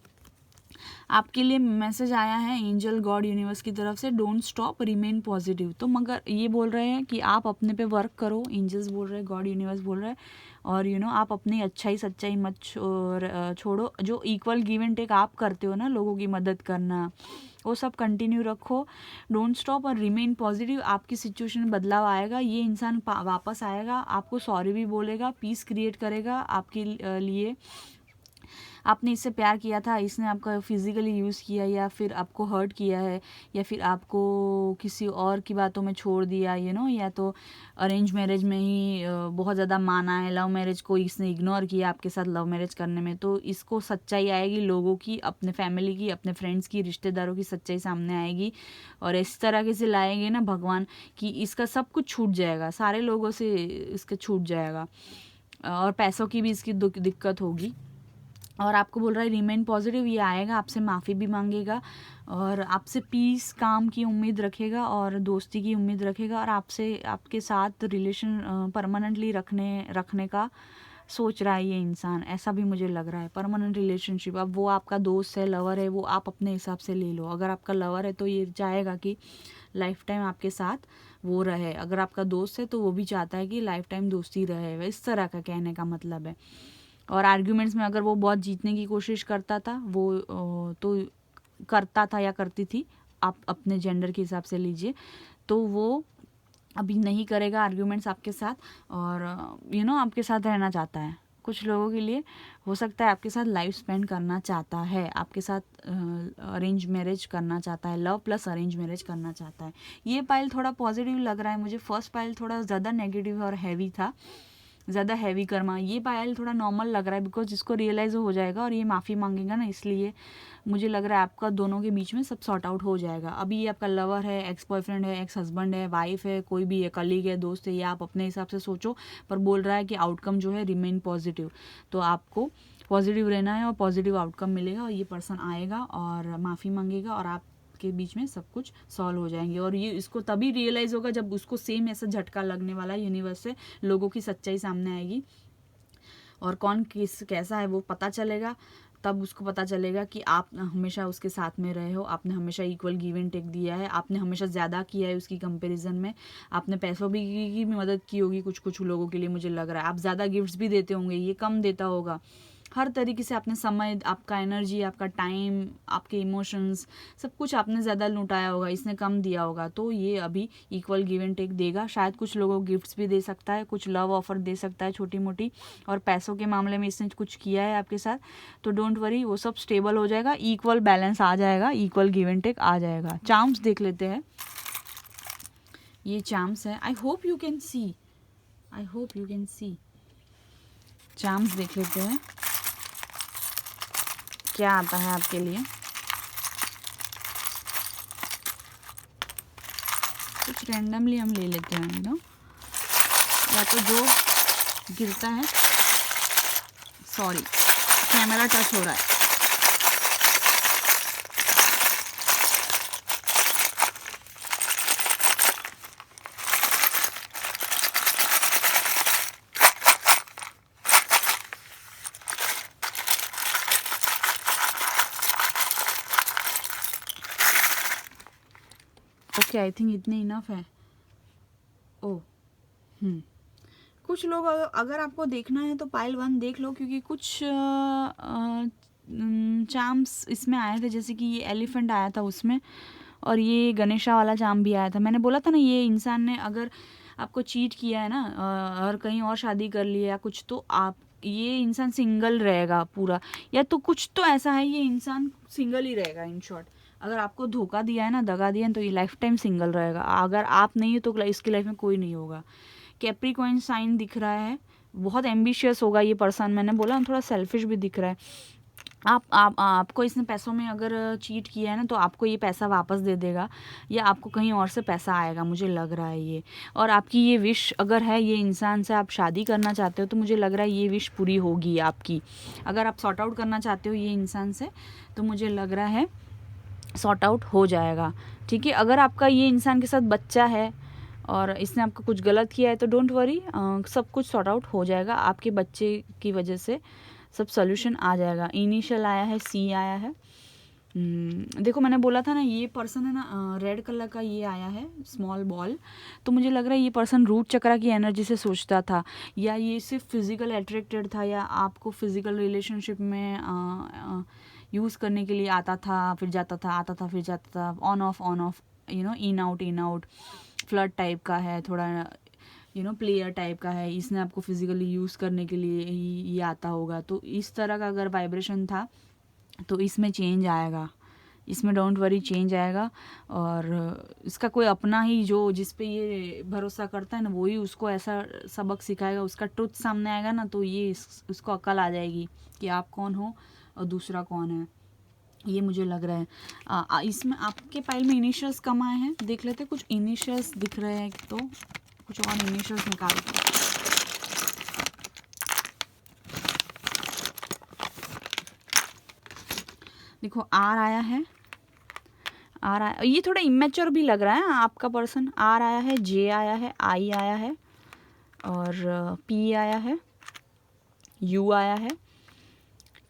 आपके लिए मैसेज आया है एंजल गॉड यूनिवर्स की तरफ से, डोंट स्टॉप रिमेन पॉजिटिव। तो मगर ये बोल रहे हैं कि आप अपने पे वर्क करो, एंजल्स बोल रहे हैं, गॉड यूनिवर्स बोल रहे हैं, और आप अपनी अच्छाई सच्चाई मत छोड़ो। जो इक्वल गिव एंड टेक आप करते हो ना, लोगों की मदद करना, वो सब कंटिन्यू रखो। डोंट स्टॉप और रिमेन पॉजिटिव। आपकी सिचुएशन में बदलाव आएगा, ये इंसान वापस आएगा, आपको सॉरी भी बोलेगा, पीस क्रिएट करेगा आपके लिए। आपने इससे प्यार किया था, इसने आपका फिजिकली यूज़ किया या फिर आपको हर्ट किया है, या फिर आपको किसी और की बातों में छोड़ दिया, या तो अरेंज मैरिज में ही बहुत ज़्यादा माना है, लव मैरिज को इसने इग्नोर किया आपके साथ लव मैरिज करने में। तो इसको सच्चाई आएगी, लोगों की, अपने फैमिली की, अपने फ्रेंड्स की, रिश्तेदारों की सच्चाई सामने आएगी, और इस तरह से लाएंगे ना भगवान कि इसका सब कुछ छूट जाएगा, सारे लोगों से इसका छूट जाएगा, और पैसों की भी इसकी दिक्कत होगी। और आपको बोल रहा है रिमेन पॉजिटिव, ये आएगा, आपसे माफ़ी भी मांगेगा, और आपसे पीस काम की उम्मीद रखेगा, और दोस्ती की उम्मीद रखेगा, और आपके साथ रिलेशन परमानेंटली रखने का सोच रहा है ये इंसान। ऐसा भी मुझे लग रहा है, परमानेंट रिलेशनशिप। अब वो आपका दोस्त है, लवर है, वो आप अपने हिसाब से ले लो। अगर आपका लवर है तो ये चाहेगा कि लाइफ टाइम आपके साथ वो रहे, अगर आपका दोस्त है तो वो भी चाहता है कि लाइफ टाइम दोस्ती रहे। इस तरह का कहने का मतलब है। और आर्ग्यूमेंट्स में अगर वो बहुत जीतने की कोशिश करता था, वो तो करता था या करती थी, आप अपने जेंडर के हिसाब से लीजिए, तो वो अभी नहीं करेगा आर्ग्यूमेंट्स आपके साथ, और आपके साथ रहना चाहता है। कुछ लोगों के लिए हो सकता है आपके साथ लाइफ स्पेंड करना चाहता है, आपके साथ अरेंज मैरिज करना चाहता है, लव प्लस अरेंज मैरिज करना चाहता है। ये पाइल थोड़ा पॉजिटिव लग रहा है मुझे, फर्स्ट पाइल थोड़ा ज़्यादा नेगेटिव और हैवी था, ज़्यादा हैवी कर्मा। ये पायल थोड़ा नॉर्मल लग रहा है, बिकॉज इसको रियलाइज़ हो जाएगा और ये माफ़ी मांगेगा ना, इसलिए मुझे लग रहा है आपका दोनों के बीच में सब सॉर्ट आउट हो जाएगा। अभी ये आपका लवर है, एक्स बॉयफ्रेंड है, एक्स हस्बैंड है, वाइफ है, कोई भी है, कलीग है, दोस्त है, ये आप अपने हिसाब से सोचो, पर बोल रहा है कि आउटकम जो है रिमेन पॉजिटिव। तो आपको पॉजिटिव रहना है और पॉजिटिव आउटकम मिलेगा, और ये पर्सन आएगा और माफ़ी मांगेगा, और आप के बीच में सब कुछ सॉल्व हो जाएंगे। और ये इसको तभी रियलाइज होगा जब उसको सेम ऐसा झटका लगने वाला है यूनिवर्स से, लोगों की सच्चाई सामने आएगी, और कौन कैसा है वो पता चलेगा। तब उसको पता चलेगा कि आप हमेशा उसके साथ में रहे हो, आपने हमेशा इक्वल गिव एंड टेक दिया है, आपने हमेशा ज़्यादा किया है उसकी कंपैरिजन में, आपने पैसों की भी मदद की होगी कुछ लोगों के लिए, मुझे लग रहा है आप ज़्यादा गिफ्ट्स भी देते होंगे, ये कम देता होगा। हर तरीके से आपने समय, आपका एनर्जी, आपका टाइम, आपके इमोशंस, सब कुछ आपने ज़्यादा लुटाया होगा, इसने कम दिया होगा। तो ये अभी इक्वल गिव एंड टेक देगा। शायद कुछ लोगों को गिफ्ट्स भी दे सकता है, कुछ लव ऑफर दे सकता है छोटी मोटी, और पैसों के मामले में इसने कुछ किया है आपके साथ, तो डोंट वरी, वो सब स्टेबल हो जाएगा, इक्वल बैलेंस आ जाएगा, इक्वल गिव एंड टेक आ जाएगा। चार्म्स देख लेते हैं, ये चार्म्स है, आई hope you can see, I hope you can see. Charms देख लेते हैं क्या आता है आपके लिए। कुछ रैंडमली हम ले लेते हैं या तो जो गिरता है, सॉरी कैमरा टच हो रहा है। ओके, आई थिंक इतनी इनफ है। ओ कुछ लोग अगर आपको देखना है तो पाइल 1 देख लो, क्योंकि कुछ चार्म्स इसमें आए थे, जैसे कि ये एलिफेंट आया था उसमें, और ये गणेशा वाला चार्म भी आया था। मैंने बोला था ना, ये इंसान ने अगर आपको चीट किया है ना, और कहीं और शादी कर लिया या कुछ, तो आप ये इंसान सिंगल रहेगा पूरा, या तो कुछ तो ऐसा है, ये इंसान सिंगल ही रहेगा। इन शॉर्ट, अगर आपको धोखा दिया है ना, दगा दिया है, तो ये लाइफ टाइम सिंगल रहेगा। अगर आप नहीं हो तो इसकी लाइफ में कोई नहीं होगा। कैप्रिकॉर्न साइन दिख रहा है, बहुत एम्बिशियस होगा ये पर्सन। मैंने बोला थोड़ा सेल्फिश भी दिख रहा है। आपको इसने पैसों में अगर चीट किया है ना, तो आपको ये पैसा वापस दे देगा, या आपको कहीं और से पैसा आएगा, मुझे लग रहा है ये। और आपकी ये विश अगर है, ये इंसान से आप शादी करना चाहते हो, तो मुझे लग रहा है ये विश पूरी होगी आपकी। अगर आप सॉर्ट आउट करना चाहते हो ये इंसान से, तो मुझे लग रहा है सॉर्ट आउट हो जाएगा, ठीक है। अगर आपका ये इंसान के साथ बच्चा है और इसने आपको कुछ गलत किया है तो डोंट वरी, सब कुछ सॉर्ट आउट हो जाएगा। आपके बच्चे की वजह से सब सॉल्यूशन आ जाएगा। इनिशियल आया है, सी आया है। देखो मैंने बोला था ना, ये पर्सन है ना, रेड कलर का ये आया है स्मॉल बॉल। तो मुझे लग रहा है ये पर्सन रूट चक्रा की एनर्जी से सोचता था, या ये सिर्फ फिजिकल अट्रैक्टेड था, या आपको फिजिकल रिलेशनशिप में यूज़ करने के लिए आता था फिर जाता था, आता था फिर जाता था, on off you know, in out, flirt type का है थोड़ा, यू नो, प्लेयर टाइप का है। इसने आपको फिजिकली यूज़ करने के लिए ही ये आता होगा। तो इस तरह का अगर वाइब्रेशन था तो इसमें चेंज आएगा, इसमें डोंट वरी चेंज आएगा। और इसका कोई अपना ही जो जिस पे ये भरोसा करता है ना, वो ही उसको ऐसा सबक सिखाएगा, उसका ट्रुथ सामने आएगा ना, तो ये उसको अक्ल आ जाएगी कि आप कौन हो और दूसरा कौन है। ये मुझे लग रहा है। इसमें आपके पाइल में इनिशियल्स कम आए हैं, देख लेते कुछ इनिशियल्स दिख रहे हैं तो कुछ और इनिशियल्स निकालते हैं। देखो आर आया है, आर आया, ये थोड़ा इमेच्योर भी लग रहा है आपका पर्सन। आर आया है, जे आया है, आई आया है, और पी आया है, यू आया है,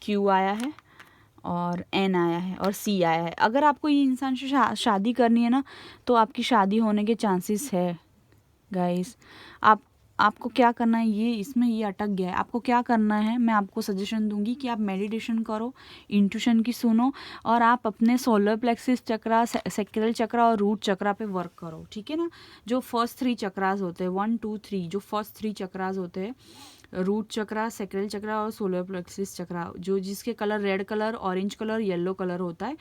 क्यू आया है, और एन आया है, और सी आया है। अगर आपको ये इंसान से शादी करनी है ना, तो आपकी शादी होने के चांसेस है गाइस। आपको क्या करना है, ये इसमें ये अटक गया है, आपको क्या करना है, मैं आपको सजेशन दूंगी कि आप मेडिटेशन करो, इंट्यूशन की सुनो, और आप अपने सोलर प्लेक्सिस चक्रा, सेक्रल चक्रा और रूट चक्रा पे वर्क करो, ठीक है ना। जो फर्स्ट 3 चक्रास होते हैं, 1 2 3, जो फर्स्ट 3 चक्रास होते हैं, रूट चक्रा, सेक्रल चक्रा और सोलर प्लेक्सिस चक्रा, जो जिसके colour red colour, orange colour, yellow colour होता है,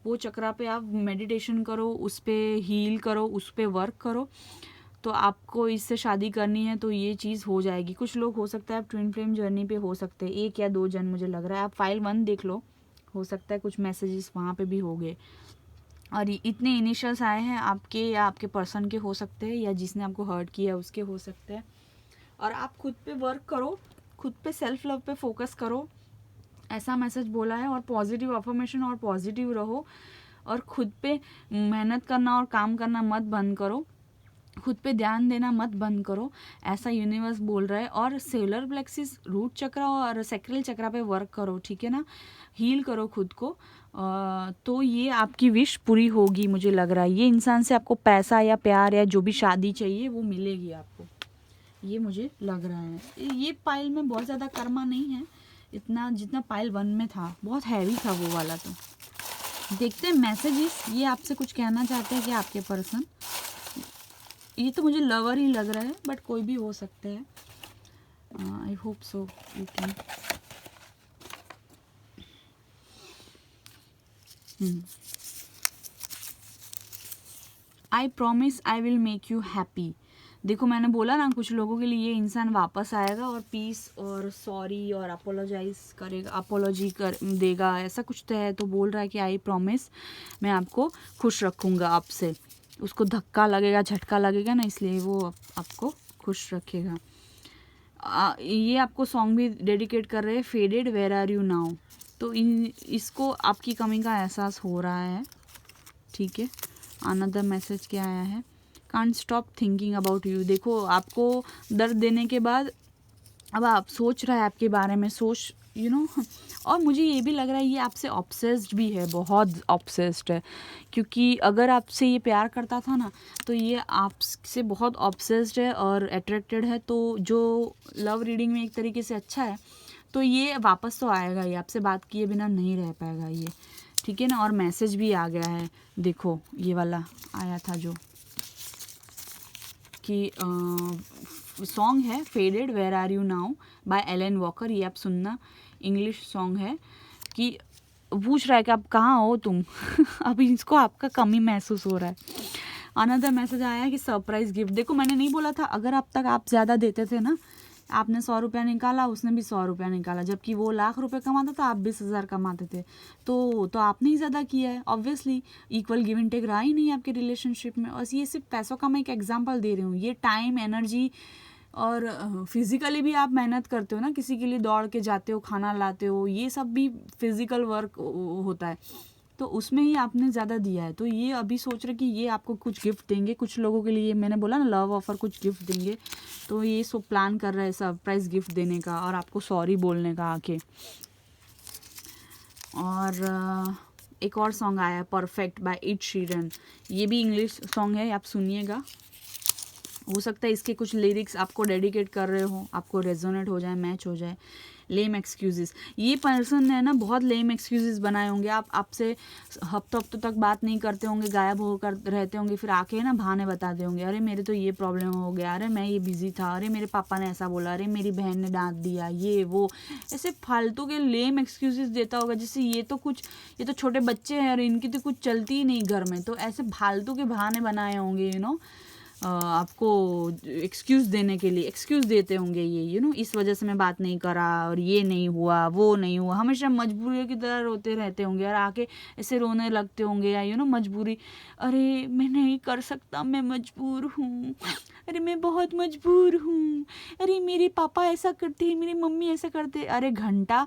वो चक्रा पे आप मेडिटेशन करो, उस पर हील करो, उस पर वर्क करो। तो आपको इससे शादी करनी है तो ये चीज़ हो जाएगी। कुछ लोग हो सकता है आप ट्विन फ्लेम जर्नी पे हो सकते हैं, 1 या 2 जन मुझे लग रहा है। आप फाइल 1 देख लो, हो सकता है कुछ मैसेजेस वहाँ पे भी हो गए। और इतने इनिशियल्स आए हैं आपके या आपके पर्सन के हो सकते हैं, या जिसने आपको हर्ट किया उसके हो सकते हैं। और आप खुद पे वर्क करो, खुद पे सेल्फ लव पे फोकस करो, ऐसा मैसेज बोला है। और पॉजिटिव अफर्मेशन और पॉजिटिव रहो, और खुद पे मेहनत करना और काम करना मत बंद करो, खुद पे ध्यान देना मत बंद करो, ऐसा यूनिवर्स बोल रहा है। और सोलर प्लेक्सिस, रूट चक्रा और सेक्रल चक्रा पे वर्क करो, ठीक है ना, हील करो खुद को। तो ये आपकी विश पूरी होगी मुझे लग रहा है। ये इंसान से आपको पैसा या प्यार या जो भी शादी चाहिए वो मिलेगी आपको, ये मुझे लग रहा है। ये पाइल में बहुत ज़्यादा कर्मा नहीं है इतना जितना पाइल 1 में था, बहुत हैवी था वो वाला। तो देखते हैं मैसेजेस, ये आपसे कुछ कहना चाहते हैं कि आपके पर्सन, ये तो मुझे लवर ही लग रहा है बट कोई भी हो सकते हैं। I hope so you can. I promise I will make you happy. देखो मैंने बोला ना, कुछ लोगों के लिए ये इंसान वापस आएगा और पीस और सॉरी और अपोलोजाइज करेगा, अपोलॉजी कर देगा, ऐसा कुछ तो है। तो बोल रहा है कि आई प्रॉमिस मैं आपको खुश रखूँगा आपसे। उसको धक्का लगेगा, झटका लगेगा ना, इसलिए वो आपको खुश रखेगा। ये आपको सॉन्ग भी डेडिकेट कर रहे हैं, faded where are you now. तो इसको आपकी कमी का एहसास हो रहा है, ठीक है। अनदर मैसेज क्या आया है, can't stop thinking about you. देखो आपको दर्द देने के बाद अब आप सोच रहा है आपके बारे में, सोच यू नो। और मुझे ये भी लग रहा है ये आपसे ऑब्सेस्ड भी है, बहुत ऑब्सेस्ड है। क्योंकि अगर आपसे ये प्यार करता था ना, तो ये आपसे बहुत ऑब्सेस्ड है और अट्रैक्टेड है। तो जो लव रीडिंग में एक तरीके से अच्छा है, तो ये वापस तो आएगा, ये आपसे बात किए बिना नहीं रह पाएगा ये, ठीक है ना। और मैसेज भी आ गया है, देखो ये वाला आया था जो कि सॉन्ग है faded where are you now by Alan Walker. ये आप सुनना, इंग्लिश सॉन्ग है। कि पूछ रहा है कि आप कहाँ हो तुम अभी इसको आपका कमी महसूस हो रहा है। अनदर मैसेज आया है कि सरप्राइज गिफ्ट। देखो मैंने नहीं बोला था, अगर अब तक आप ज़्यादा देते थे ना, आपने 100 रुपया निकाला, उसने भी 100 रुपया निकाला, जबकि वो लाख रुपए कमाता था, आप 20,000 कमाते थे, तो आपने ही ज़्यादा किया है। Obviously equal give and take रहा ही नहीं आपके रिलेशनशिप में। और ये सिर्फ पैसों का मैं एक एग्जांपल दे रही हूँ। ये टाइम, एनर्जी और फिजिकली भी आप मेहनत करते हो ना, किसी के लिए दौड़ के जाते हो, खाना लाते हो, ये सब भी फिजिकल वर्क होता है। तो उसमें ही आपने ज़्यादा दिया है। तो ये अभी सोच रहे कि ये आपको कुछ गिफ्ट देंगे, कुछ लोगों के लिए मैंने बोला ना लव ऑफर कुछ गिफ्ट देंगे, तो ये सब प्लान कर रहे हैं सरप्राइज गिफ्ट देने का और आपको सॉरी बोलने का आके। और एक और सॉन्ग आया परफेक्ट बाय एड शीरन, ये भी इंग्लिश सॉन्ग है, आप सुनिएगा। हो सकता है इसके कुछ लिरिक्स आपको डेडिकेट कर रहे हो, आपको रेजोनेट हो जाए, मैच हो जाए। लेम एक्सक्यूजेस, ये पर्सन ने ना बहुत लेम एक्सक्यूजेस बनाए होंगे। आपसे हफ्तों तक बात नहीं करते होंगे, गायब हो कर रहते होंगे, फिर आके ना बहाने बताते होंगे, अरे मेरे तो ये प्रॉब्लम हो गया, अरे मैं ये बिजी था, अरे मेरे पापा ने ऐसा बोला, अरे मेरी बहन ने डांट दिया, ये वो ऐसे फालतू के लेम एक्सक्यूजेस देता होगा। जैसे ये तो छोटे बच्चे हैं और इनकी तो कुछ चलती ही नहीं घर में, तो ऐसे फालतू के बहाने बनाए होंगे आपको एक्सक्यूज़ देने के लिए एक्सक्यूज़ देते होंगे ये इस वजह से मैं बात नहीं करा और ये नहीं हुआ वो नहीं हुआ, हमेशा मजबूरी की तरह रोते रहते होंगे और आके ऐसे रोने लगते होंगे या मजबूरी, अरे मैं नहीं कर सकता, मैं मजबूर हूँ, अरे मैं बहुत मजबूर हूँ, अरे मेरे पापा ऐसा करते हैं, मेरी मम्मी ऐसा करते। अरे घंटा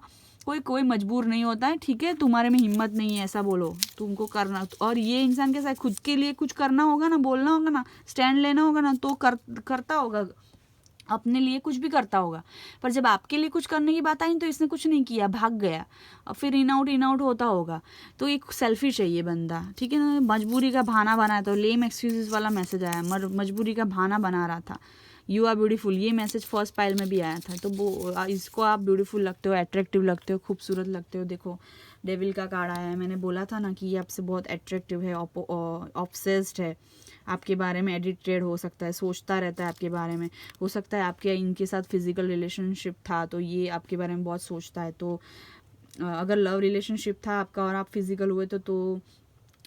कोई मजबूर नहीं होता है, ठीक है, तुम्हारे में हिम्मत नहीं है ऐसा बोलो, तुमको करना। और ये इंसान के साथ खुद के लिए कुछ करना होगा ना, बोलना होगा ना, स्टैंड लेना होगा ना, तो करता होगा, अपने लिए कुछ भी करता होगा। पर जब आपके लिए कुछ करने की बात आई तो इसने कुछ नहीं किया, भाग गया, और फिर इन आउट होता होगा। तो एक सेल्फिश है ये बंदा, ठीक है ना, मजबूरी का बहाना बनाया। तो लेम एक्सक्यूजेस वाला मैसेज आया, मजबूरी का बहाना बना रहा था। यू आर ब्यूटीफुल, ये मैसेज फर्स्ट पाइल में भी आया था। तो वो इसको आप ब्यूटीफुल लगते हो, अट्रैक्टिव लगते हो, खूबसूरत लगते हो। देखो डेविल का कार्ड आया है, मैंने बोला था ना कि ये आपसे बहुत अट्रैक्टिव है, ऑब्सेस्ड है, आपके बारे में एडिक्टेड हो सकता है, सोचता रहता है आपके बारे में। हो सकता है आपके इनके साथ फिजिकल रिलेशनशिप था तो ये आपके बारे में बहुत सोचता है। तो अगर लव रिलेशनशिप था आपका और आप फिजिकल हुए तो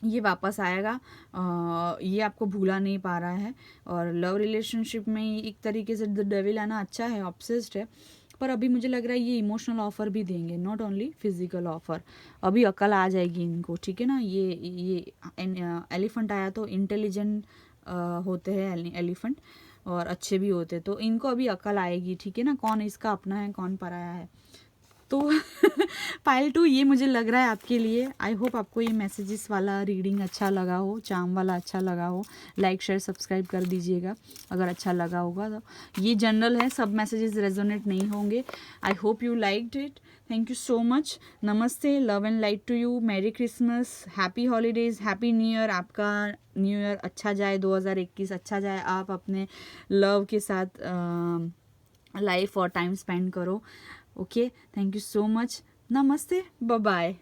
ये वापस आएगा। ये आपको भूला नहीं पा रहा है। और लव रिलेशनशिप में एक तरीके से द डेविल आना अच्छा है, ऑब्सेस्ड है, पर अभी मुझे लग रहा है ये इमोशनल ऑफर भी देंगे, नॉट ओनली फिजिकल ऑफर। अभी अकल आ जाएगी इनको, ठीक है ना। ये एलिफेंट आया तो इंटेलिजेंट होते हैं एलिफेंट, और अच्छे भी होते, तो इनको अभी अकल आएगी, ठीक है ना, कौन इसका अपना है कौन पराया है। तो पाइल 2 ये मुझे लग रहा है आपके लिए। आई होप आपको ये मैसेजेस वाला रीडिंग अच्छा लगा हो, चार्म वाला अच्छा लगा हो। लाइक शेयर सब्सक्राइब कर दीजिएगा अगर अच्छा लगा होगा तो। ये जनरल है, सब मैसेजेस रेजोनेट नहीं होंगे। I hope you liked it. Thank you so much. नमस्ते, love and light to you, merry Christmas, happy holidays, happy new year. आपका न्यू ईयर अच्छा जाए, 2021 अच्छा जाए, आप अपने लव के साथ लाइफ और टाइम स्पेंड करो। Okay, thank you so much. नमस्ते, बाय बाय।